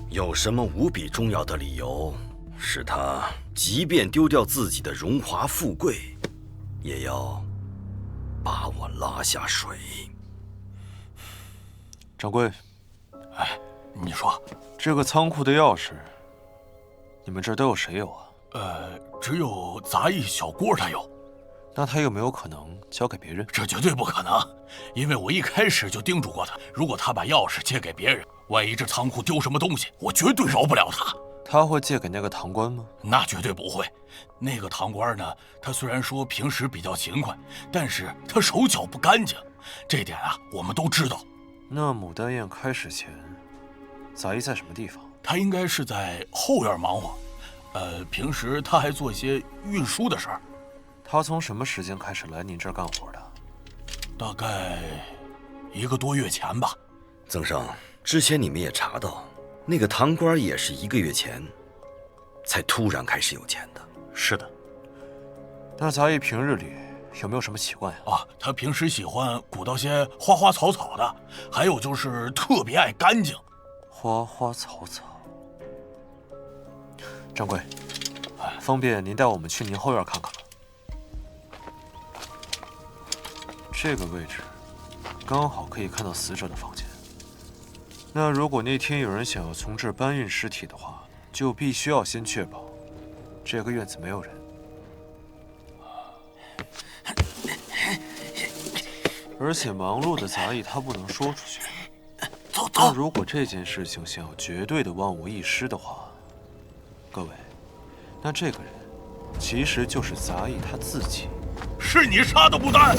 有什么无比重要的理由，使他即便丢掉自己的荣华富贵，也要把我拉下水。掌柜，哎，你说这个仓库的钥匙，你们这儿都有谁有啊？只有杂役小郭他有。那他有没有可能交给别人？这绝对不可能，因为我一开始就叮嘱过他，如果他把钥匙借给别人，万一这仓库丢什么东西，我绝对饶不了他。他会借给那个堂官吗？那绝对不会。那个堂官呢，他虽然说平时比较勤快，但是他手脚不干净，这点啊我们都知道。那牡丹宴开始前，杂役在什么地方？他应该是在后院忙活，平时他还做一些运输的事儿。他从什么时间开始来您这儿干活的？大概1个多月前吧。曾上，之前你们也查到，那个堂官也是1个月前才突然开始有钱的。是的。那杂役平日里有没有什么习惯呀？啊，他平时喜欢鼓捣些花花草草的，还有就是特别爱干净。花花草草。掌柜，方便您带我们去您后院看看吗？这个位置刚好可以看到死者的房间。那如果那天有人想要从这儿搬运尸体的话，就必须要先确保这个院子没有人。而且忙碌的杂役他不能说出去。走。那如果这件事情想要绝对的万无一失的话，各位，那这个人其实就是杂役他自己。是你杀的牡丹！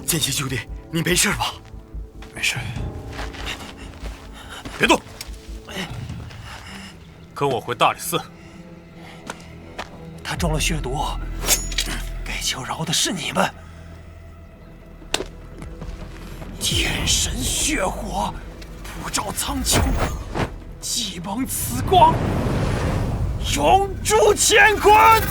剑心兄弟，你没事吧？没事。别动！跟我回大理寺。他中了血毒，该求饶的是你们。天神血火，普照苍穹，祭蒙此光，永驻乾坤！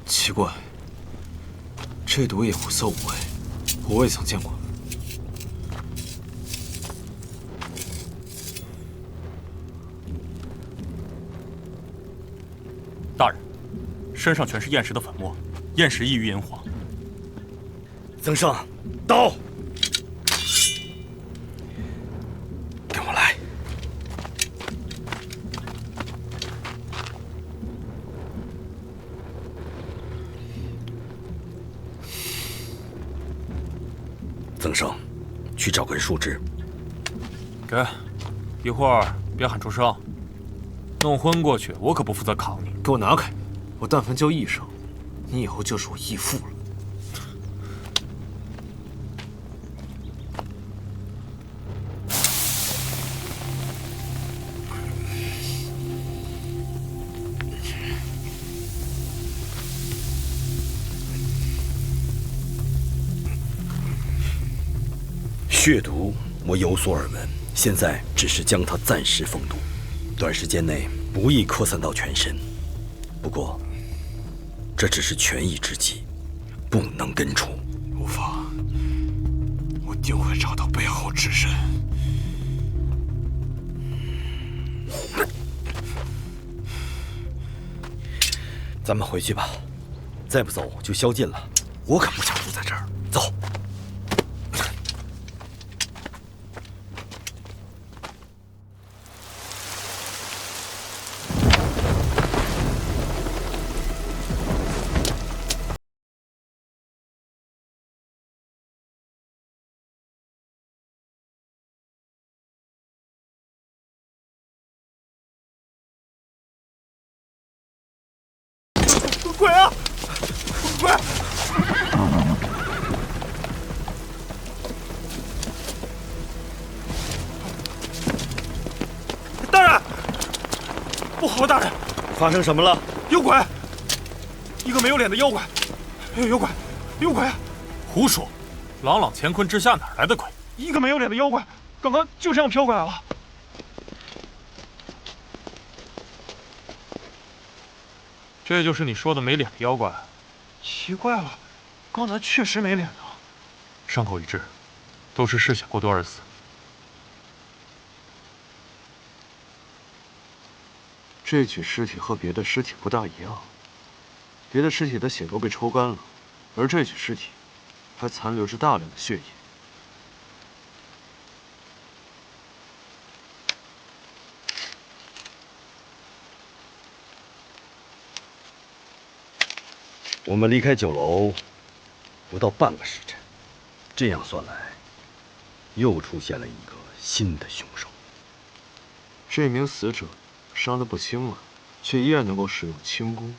奇怪，这毒也无色无味，我未曾见过。大人，身上全是厌食的粉末，厌食易于炎黄。曾胜，刀！跟我来。曾胜，去找根树枝。给，一会儿别喊出声，弄昏过去，我可不负责扛你。给我拿开！我但凡叫一声，你以后就是我义父了。血毒，我有所耳闻，现在只是将它暂时封堵，短时间内不易扩散到全身。不过，这只是权宜之计，不能根除。无妨，我定会找到背后之人。咱们回去吧，再不走就宵禁了。我可不想住在这儿。走。鬼啊！鬼！大人，不好，大人！发生什么了？有鬼！一个没有脸的妖怪！有鬼！有鬼！胡说！朗朗乾坤之下哪来的鬼？一个没有脸的妖怪，刚刚就这样飘过来了。这就是你说的没脸的妖怪？奇怪了，刚才确实没脸啊。伤口一致，都是嗜血过多而死。这具尸体和别的尸体不大一样，别的尸体的血都被抽干了，而这具尸体还残留着大量的血液。我们离开酒楼不到半个时辰，这样算来，又出现了一个新的凶手。这名死者伤得不轻了，却依然能够使用轻功，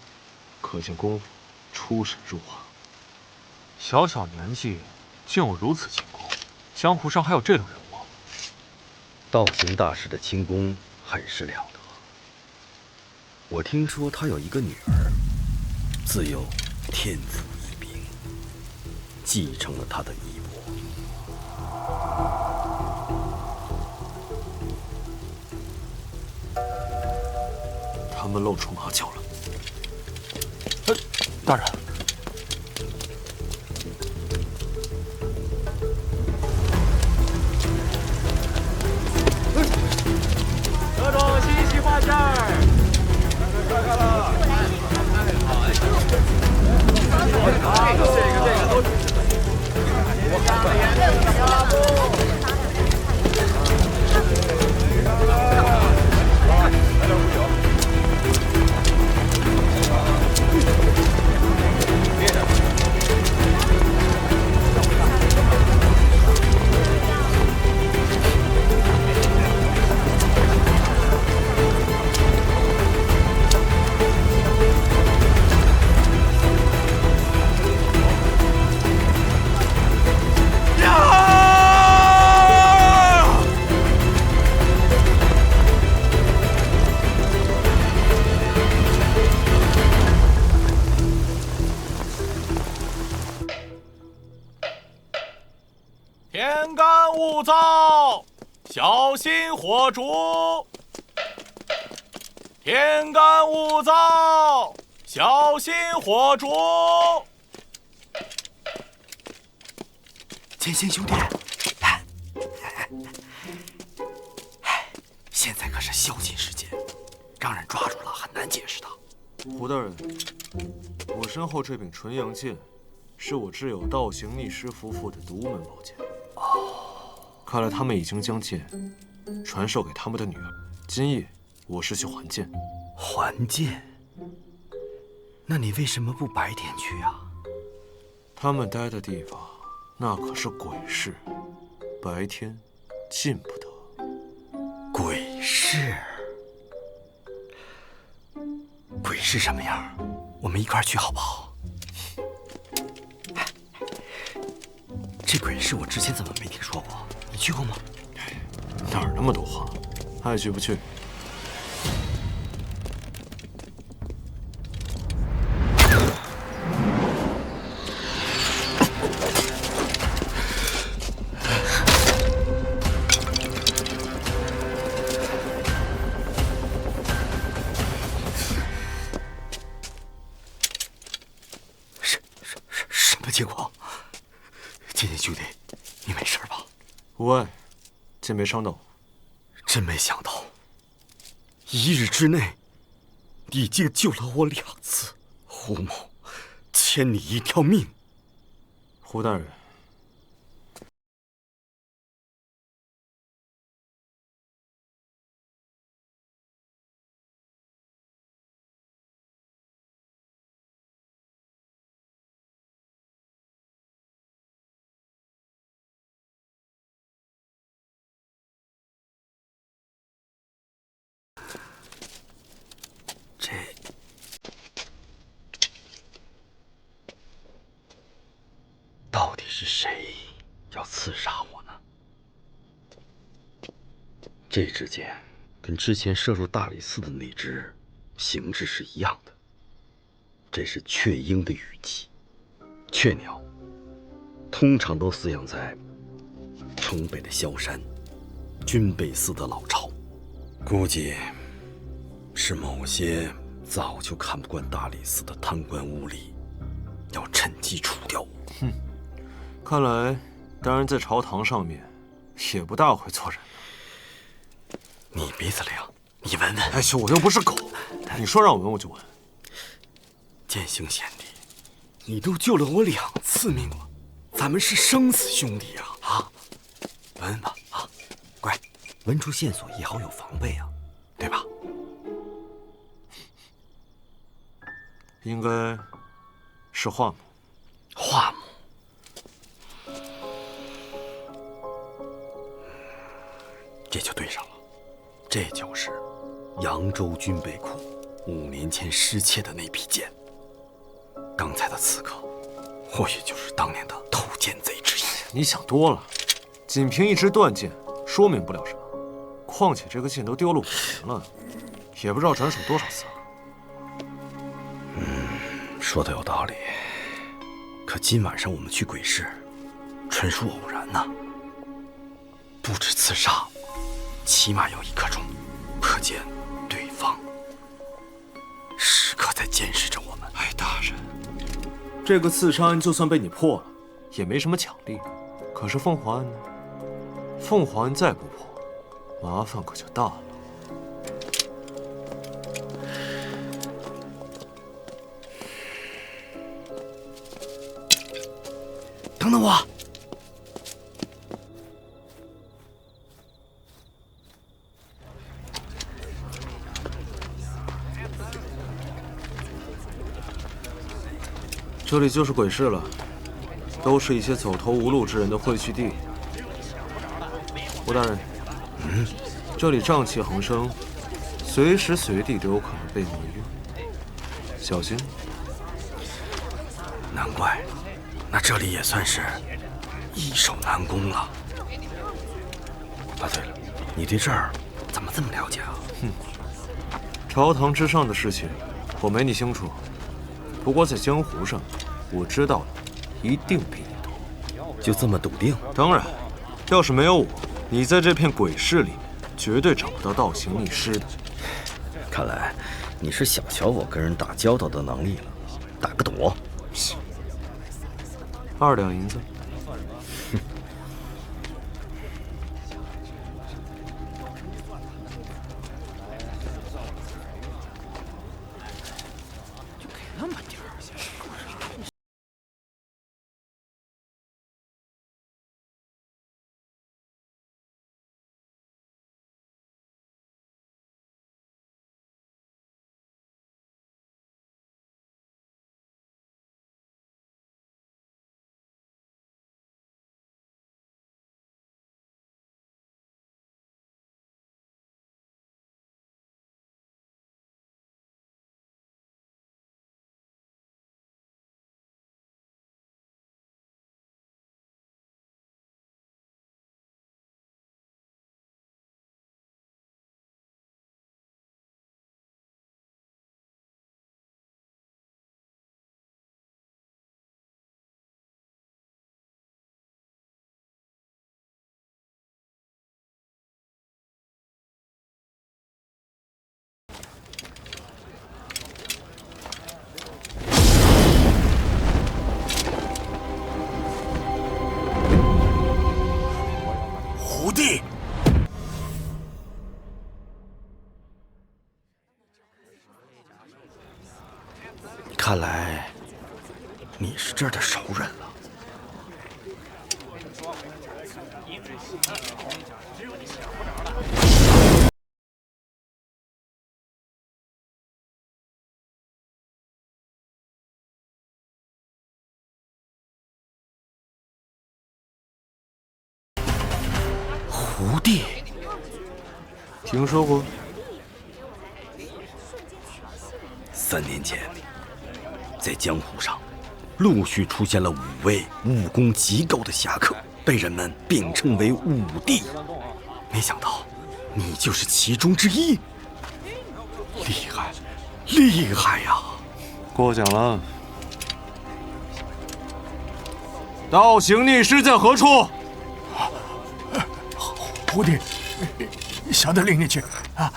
可见功夫出神入化。小小年纪竟有如此轻功，江湖上还有这种人物？道行大师的轻功很是了得。我听说他有一个女儿，自幼天赋异禀，继承了他的衣钵。他们露出马脚了。大人，这种新奇花件儿，看了。这个都。我看看。来点啤酒。天干物燥，小心火烛。天干物燥，小心火烛。剑心兄弟，现在可是宵禁时间，让人抓住了很难解释的。胡大人，我身后这柄纯阳剑，是我挚友道行逆师夫妇的独门宝剑。看来他们已经将剑传授给他们的女儿。今夜我是去还剑。还剑？那你为什么不白天去啊？他们待的地方，那可是鬼市，白天进不得。鬼市？鬼市什么样？我们一块去好不好？这鬼市我之前怎么没听说过？你去过吗？哪儿那么多话？爱去不去？情况？剑剑兄弟，你没事吧？无碍，剑没伤到。真没想到，1日之内，你竟救了我2次，胡某欠你一条命。胡大人，到底是谁要刺杀我呢？这支箭跟之前射入大理寺的那支形制是一样的，这是雀鹰的羽鸡。雀鸟通常都饲养在城北的萧山、军备司的老巢，估计是某些早就看不惯大理寺的贪官污吏，要趁机除掉我。哼，看来大人在朝堂上面也不大会做人。你鼻子灵，你闻闻。哎呦，我又不是狗，你说让我闻我就闻。剑行贤弟，你都救了我2次命了，咱们是生死兄弟啊！啊，闻闻吧，啊，乖，闻出线索也好有防备啊，对吧？应该是华母。华母。这就对上了，这就是扬州军备库5年前失窃的那批剑。刚才的刺客，或许就是当年的偷剑贼之一。你想多了，仅凭一支断剑说明不了什么。况且这个剑都丢了5年了，也不知道转手多少次了。说的有道理。可今晚上我们去鬼市，纯属偶然呐。不止刺杀，起码要1刻钟，可见对方时刻在监视着我们。哎，大人，这个刺杀案就算被你破了，也没什么奖励。可是凤凰案呢？凤凰案再不破，麻烦可就大了。等等我！这里就是鬼市了，都是一些走投无路之人的汇聚地。吴大人，这里瘴气横生，随时随地都有可能被迷晕，小心。难怪，那这里也算是易守难攻了。啊，对了，你对这儿怎么这么了解啊？朝堂之上的事情，我没你清楚。不过在江湖上，我知道的一定比你多。就这么笃定？当然，要是没有我，你在这片鬼市里面绝对找不到倒行逆施的。看来你是小瞧我跟人打交道的能力了。打个赌，2两银子。来你是这儿的熟人了。胡帝，听说过。3年前，在江湖上陆续出现了5位武功极高的侠客，被人们并称为武帝。没想到你就是其中之一，厉害，厉害呀！过奖了。道行逆施在何处？胡弟，小的领你去啊！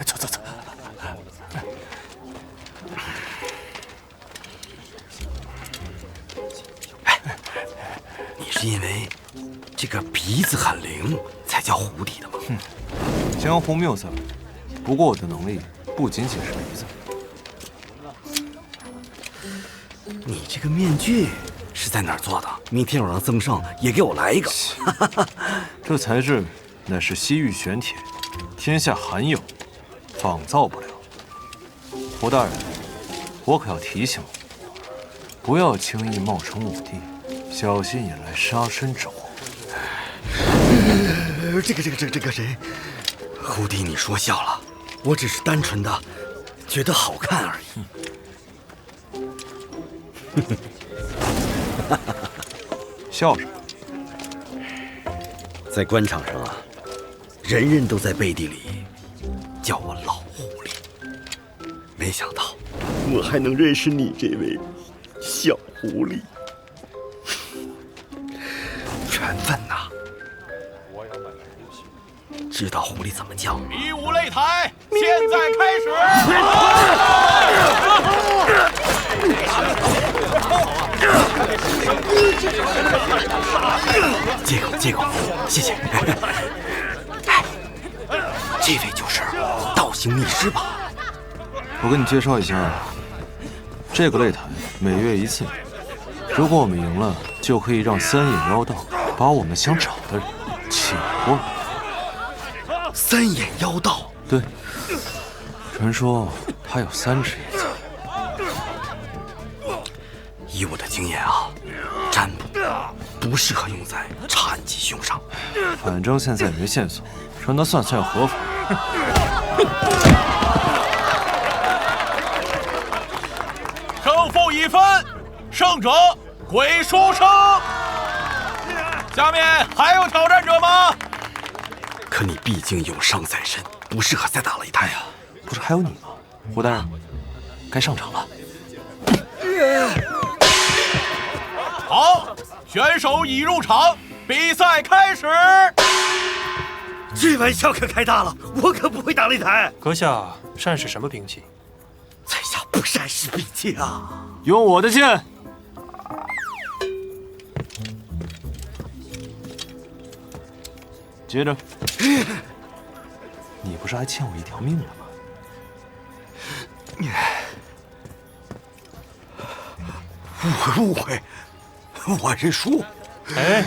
走走走。你是因为这个鼻子很灵才叫胡帝的吗？江湖谬赞。不过我的能力不仅仅是鼻子。你这个面具是在哪儿做的？明天我让曾胜也给我来一个。这材质乃是西域玄铁，天下罕有，仿造不了。胡大人，我可要提醒你，不要轻易冒充武帝，小心引来杀身之祸。这个谁？胡帝，你说笑了，我只是单纯的觉得好看而已。笑什么？在官场上啊，人人都在背地里叫我老狐狸，没想到我还能认识你这位小狐狸。缘分呐！知道狐狸怎么叫？比武擂台，现在开始！借口，谢谢。这位就是道行逆施吧？我给你介绍一下，这个擂台每月1次，如果我们赢了，就可以让3眼妖道把我们想找的人请过来。3眼妖道？对，传说他有3只眼睛。以我的经验啊，占卜不适合用在残疾兄上。反正现在也没线索，让他算算又何妨？胜负已分，胜者归书生。下面还有挑战者吗？可你毕竟有伤在身，不适合再打擂台啊。不是还有你吗？胡大人，该上场了。好，选手已入场，比赛开始。这玩笑可开大了，我可不会打擂台。阁下善使什么兵器？在下不善使兵器啊，用我的剑。接着，你不是还欠我1条命了吗？误会，我认输。哎，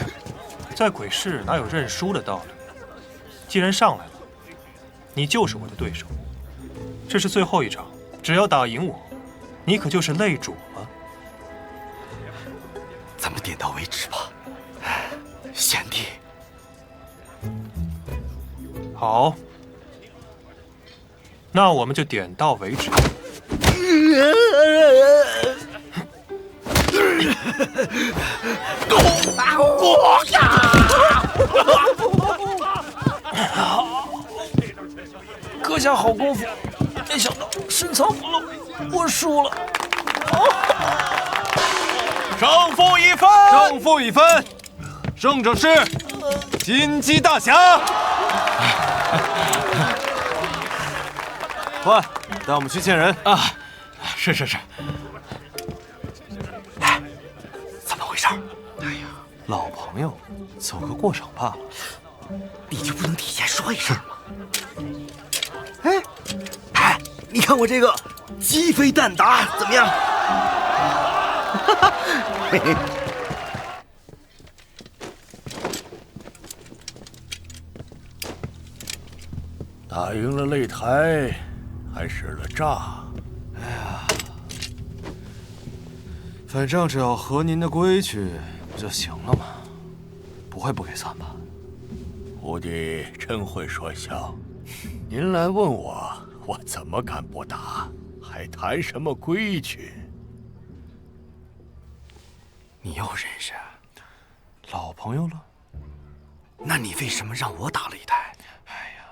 在鬼市哪有认输的道理？既然上来了，你就是我的对手。这是最后一场，只要打赢我，你可就是擂主了。咱们点到为止吧，贤弟。好，那我们就点到为止。阁下好功夫，没想到深藏不露，我输了。胜负已分，胜负已分，胜者是金鸡大侠。快，带我们去见人啊！是。哎，怎么回事？老朋友，走个过场罢了。你就不能提前说一声吗？哎，你看我这个鸡飞蛋打，怎么样？嘿嘿。打赢了擂台，还使了诈。哎呀，反正只要合您的规矩不就行了吗？不会不给散吧？徒弟真会说笑。您来问我，我怎么敢不打？还谈什么规矩？你又认识？老朋友了。那你为什么让我打擂台？哎呀，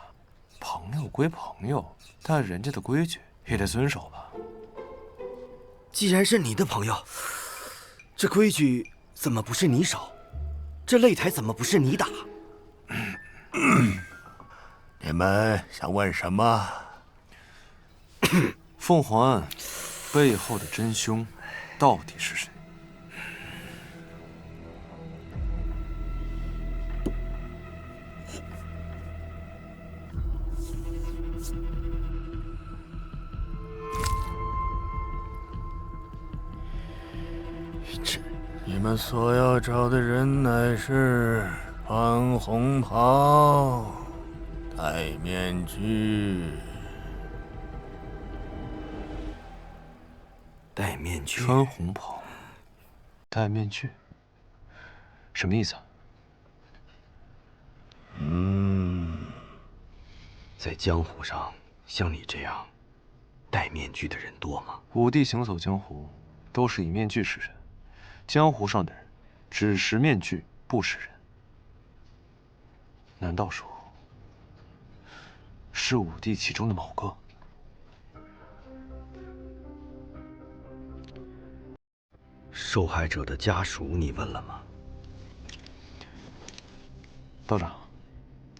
朋友归朋友，但人家的规矩也得遵守吧。既然是你的朋友，这规矩怎么不是你守？这擂台怎么不是你打？你们想问什么？凤凰案背后的真凶到底是谁？你们所要找的人乃是穿红袍、戴面具。戴面具，穿红袍，戴面具，什么意思啊？在江湖上，像你这样戴面具的人多吗？武帝行走江湖，都是以面具示人。江湖上的人，只识面具不识人。难道说，是武帝其中的某个？受害者的家属你问了吗？道长，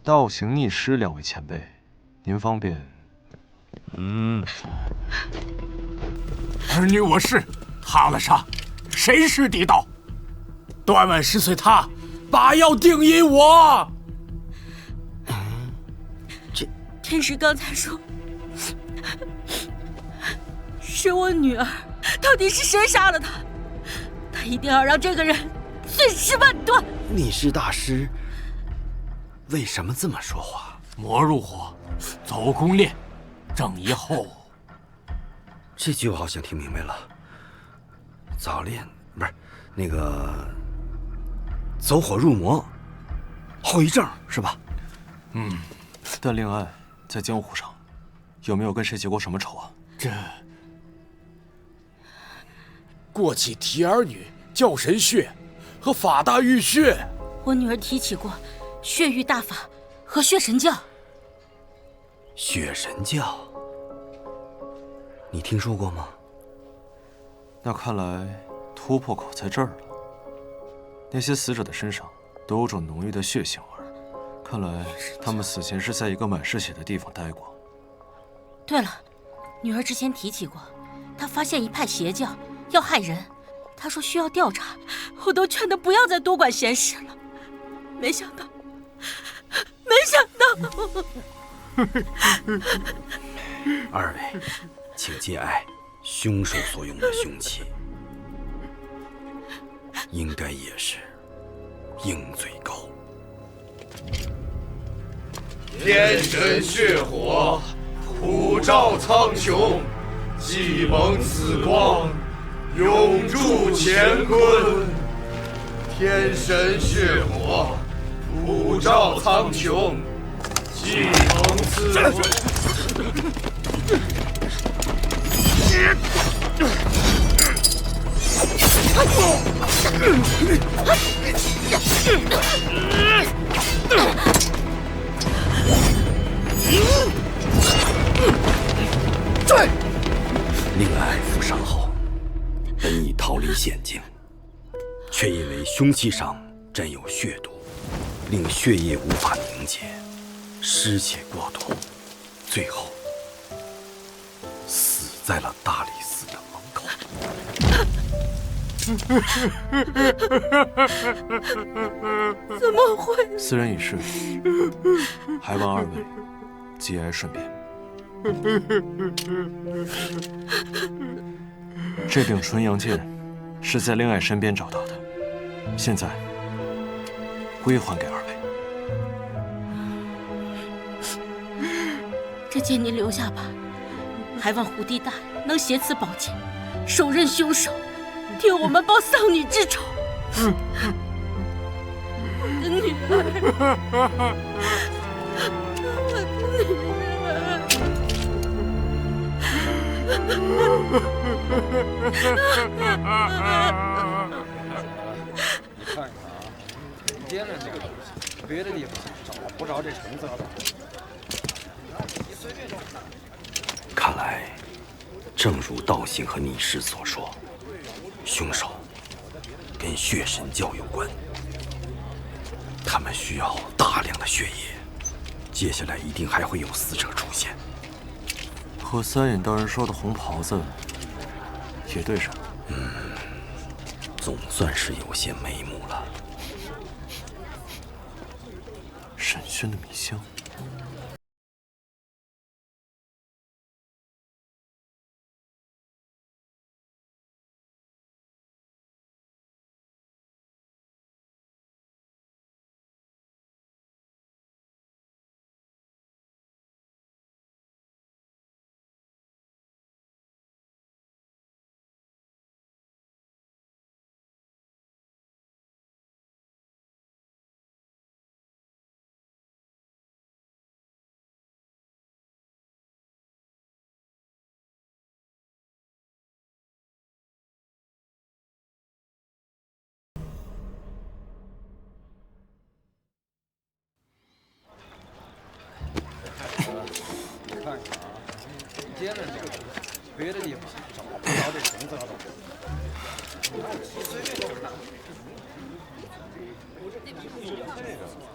道行逆师两位前辈，您方便？儿女我是，他了杀，谁是地道？断腕10岁他，把药定因我。天师刚才说是我女儿，到底是谁杀了她？他一定要让这个人碎尸万段。你是大师，为什么这么说话？魔入火，走宫炼，正一后。这句我好像听明白了。早炼不是那个走火入魔，后遗症是吧？但令爱在江湖上有没有跟谁结过什么仇啊？这过起提儿女、教神血和法大玉血。我女儿提起过血域大法和血神教。血神教，你听说过吗？那看来突破口在这儿了。那些死者的身上都有种浓郁的血腥味，看来他们死前是在一个满是血的地方待过。对了，女儿之前提起过，她发现一派邪教要害人，她说需要调查，我都劝她不要再多管闲事了。没想到。二位，请节哀。凶手所用的凶器，应该也是鹰嘴钩。天神血火，普照苍穹，既蒙此光，永驻乾坤。天神血火，普照苍穹，既蒙此光。令爱负伤后，本已逃离险境，却因为凶器上沾有血毒，令血液无法凝结，失血过多，最后死在了大理寺的门口。怎么会？斯人已逝，还望二位节哀顺变。这柄纯阳剑是在令爱身边找到的，现在归还给二位。这剑您留下吧，还望虎帝大人能挟此宝剑，手刃凶手，替我们报丧女之仇。我的女儿，你看看啊，接着这个东西，别的地方找不着这橙色的。看来，正如道信和逆师所说，凶手跟血神教有关。他们需要大量的血液，接下来一定还会有死者出现。和三眼道人说的红袍子也对上。总算是有些眉目了。沈轩的迷香。接着这个东西，别的地方找不着这橙色的。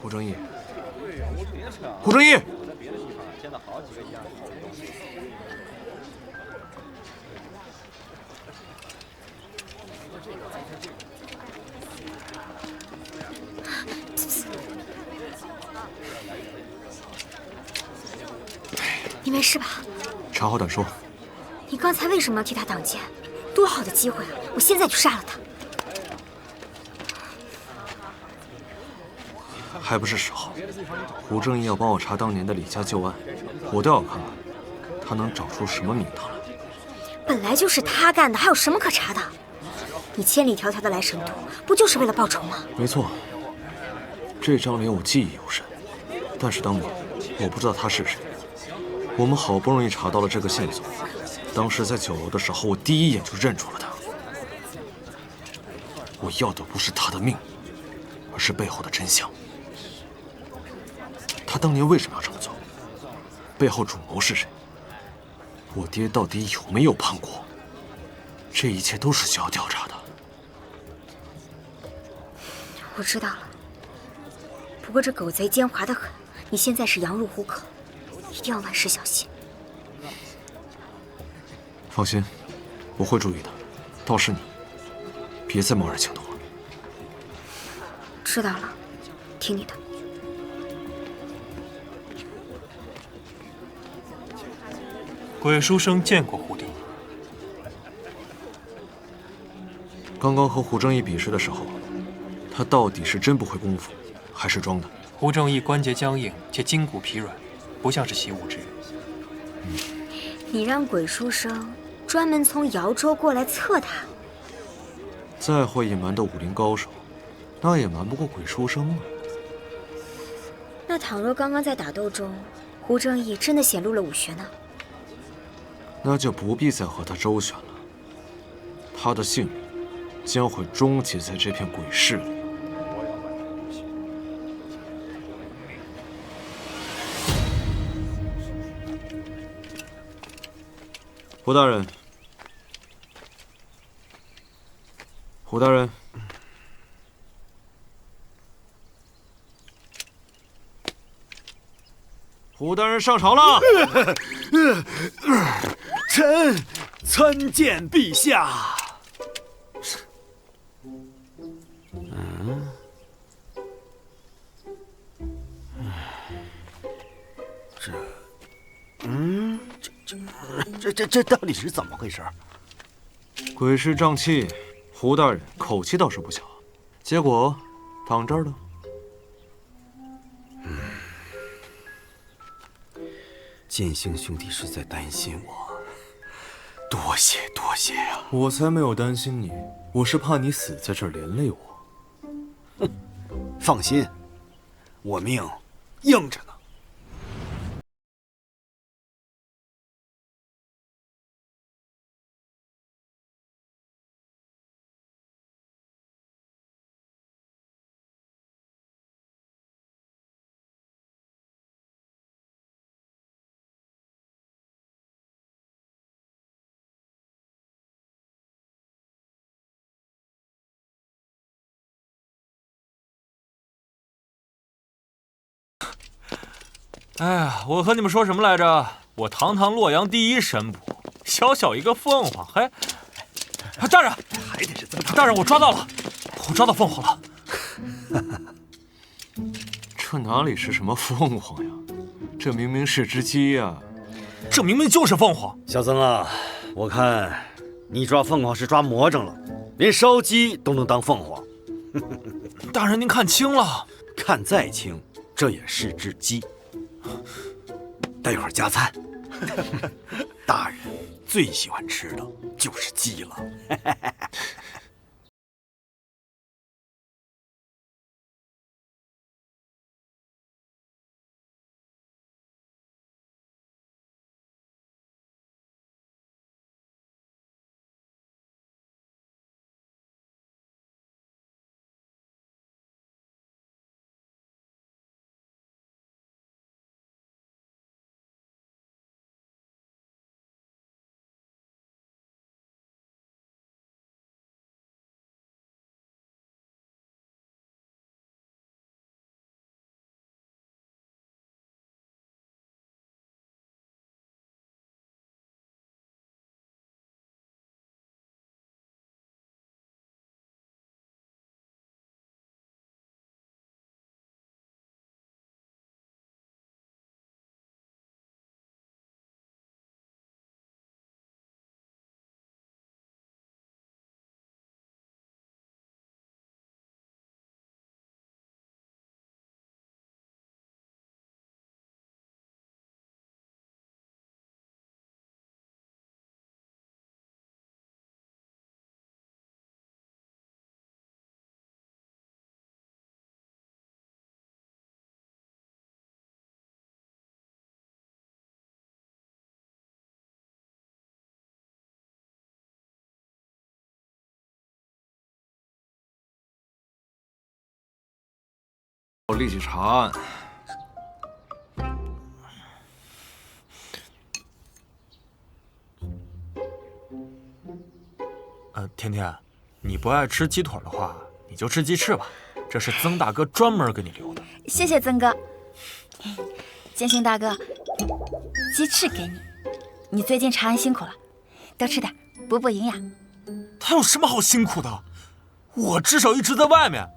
胡正义，胡正义，我在别的地方见到好几个一样的东西。你没事吧？查好胆说。你刚才为什么要替他挡剑？多好的机会啊！我现在就杀了他。还不是时候。胡正义要帮我查当年的李家旧案，我倒要看看他能找出什么名堂来。本来就是他干的，还有什么可查的？你千里迢迢的来神都，不就是为了报仇吗？没错，这张脸我记忆犹深，但是当年我不知道他是谁。我们好不容易查到了这个线索，当时在酒楼的时候，我第一眼就认出了他。我要的不是他的命，而是背后的真相。他当年为什么要这么做？背后主谋是谁？我爹到底有没有叛国？这一切都是需要调查的。我知道了，不过这狗贼奸猾得很，你现在是羊入虎口，一定要万事小心。放心，我会注意的。倒是你，别再贸然行动了。知道了，听你的。鬼书生见过胡定，刚刚和胡正义比试的时候，他到底是真不会功夫，还是装的？胡正义关节僵硬且筋骨疲软，不像是习武之人。你让鬼书生专门从瑶州过来测他？再会隐瞒的武林高手，那也瞒不过鬼书生啊。那倘若刚刚在打斗中，胡正义真的显露了武学呢？那就不必再和他周旋了。他的性命将会终结在这片鬼市里。胡大人，胡大人，胡大人上朝了。臣参见陛下。这到底是怎么回事？鬼市瘴气，胡大人口气倒是不小，结果躺这儿了。剑星兄弟是在担心我，多谢呀！我才没有担心你，我是怕你死在这儿连累我。放心，我命硬着呢。哎呀，我和你们说什么来着？我堂堂洛阳第一神捕，小小一个凤凰，还大人，还得是曾大人，我抓到了，我抓到凤凰了。这哪里是什么凤凰呀？这明明是只鸡呀！这明明就是凤凰。小曾啊，我看你抓凤凰是抓魔怔了，连烧鸡都能当凤凰。大人您看清了，看再清，这也是只鸡。待会儿加餐，大人最喜欢吃的就是鸡了。我立即查案。甜甜，你不爱吃鸡腿的话，你就吃鸡翅吧，这是曾大哥专门给你留的。谢谢曾哥。建勋大哥，鸡翅给你。你最近查案辛苦了，多吃点，补补营养。他有什么好辛苦的？我至少一直在外面，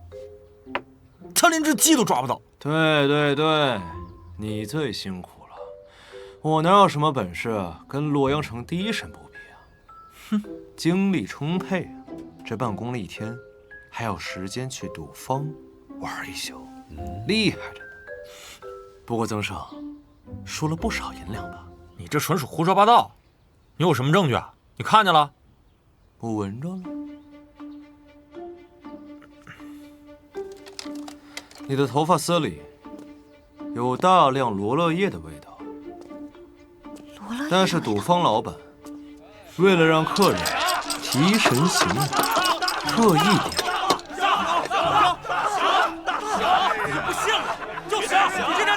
他连只鸡都抓不到。对，你最辛苦了。我哪有什么本事跟洛阳城第一神捕比啊？哼，精力充沛啊！这办公了一天，还有时间去赌坊玩一宿，厉害着呢。不过曾少输了不少银两吧？你这纯属胡说八道！你有什么证据啊？你看见了？我闻着了。你的头发丝里有大量罗勒叶的味道，但是赌坊老板为了让客人提神醒脑，特意点。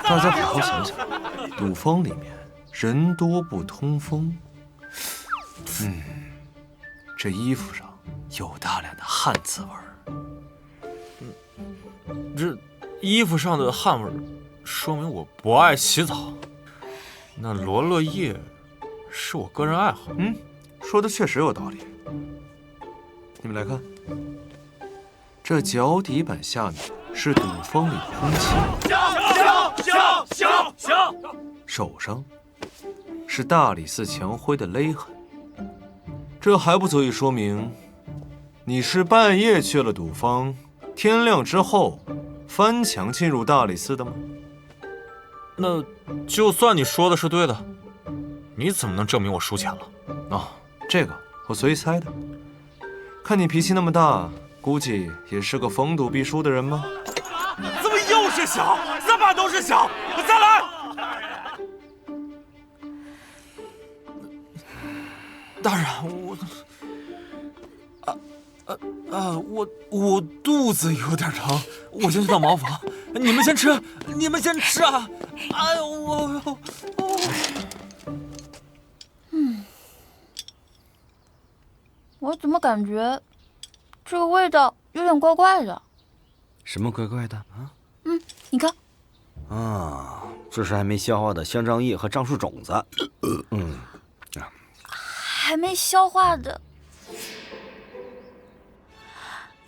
大家好好想想，赌坊里面人多不通风，这衣服上有大量的汗渍味儿。这衣服上的汗味说明我不爱洗澡。那罗勒叶是我个人爱好。说的确实有道理。你们来看，这脚底板下面是赌坊里的空气，手上是大理寺墙灰的勒痕，这还不足以说明你是半夜去了赌坊，天亮之后翻墙进入大理寺的吗？那就算你说的是对的，你怎么能证明我输钱了？哦，这个我随意猜的。看你脾气那么大，估计也是个逢赌必输的人吗？怎么又是小？3把都是小，再来！大人，我肚子有点疼，我先去趟茅房。你们先吃啊！哎呦我怎么感觉这个味道有点怪怪的？什么怪怪的啊？你看。啊，这是还没消化的香樟叶和樟树种子。还没消化的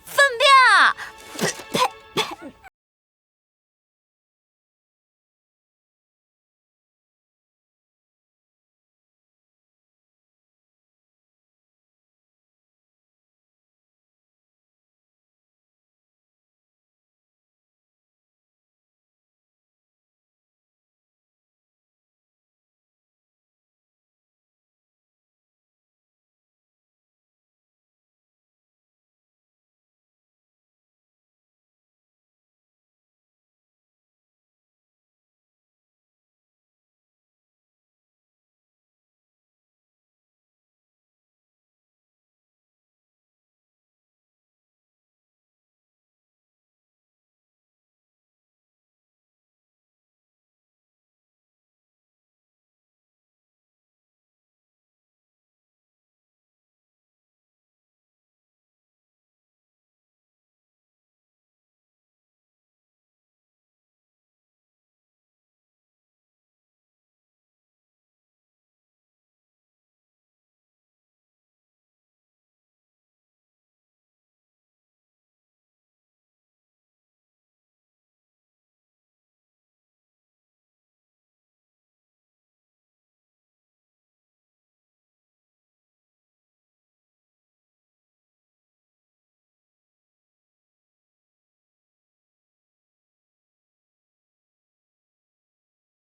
粪便啊！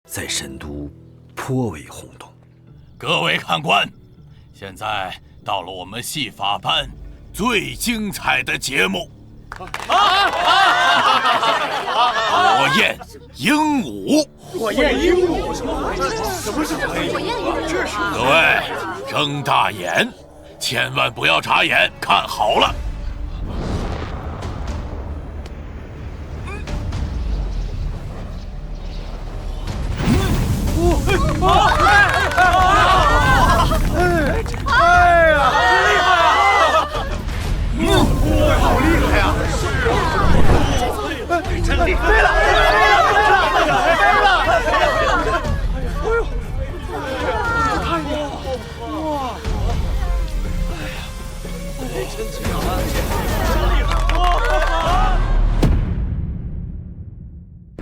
在神都颇为轰动。各位看官，现在到了我们戏法班最精彩的节目——火焰鹦鹉。火焰鹦鹉？什么回事？什么是火焰鹦鹉？这是……各位睁大眼，千万不要眨眼，看好了。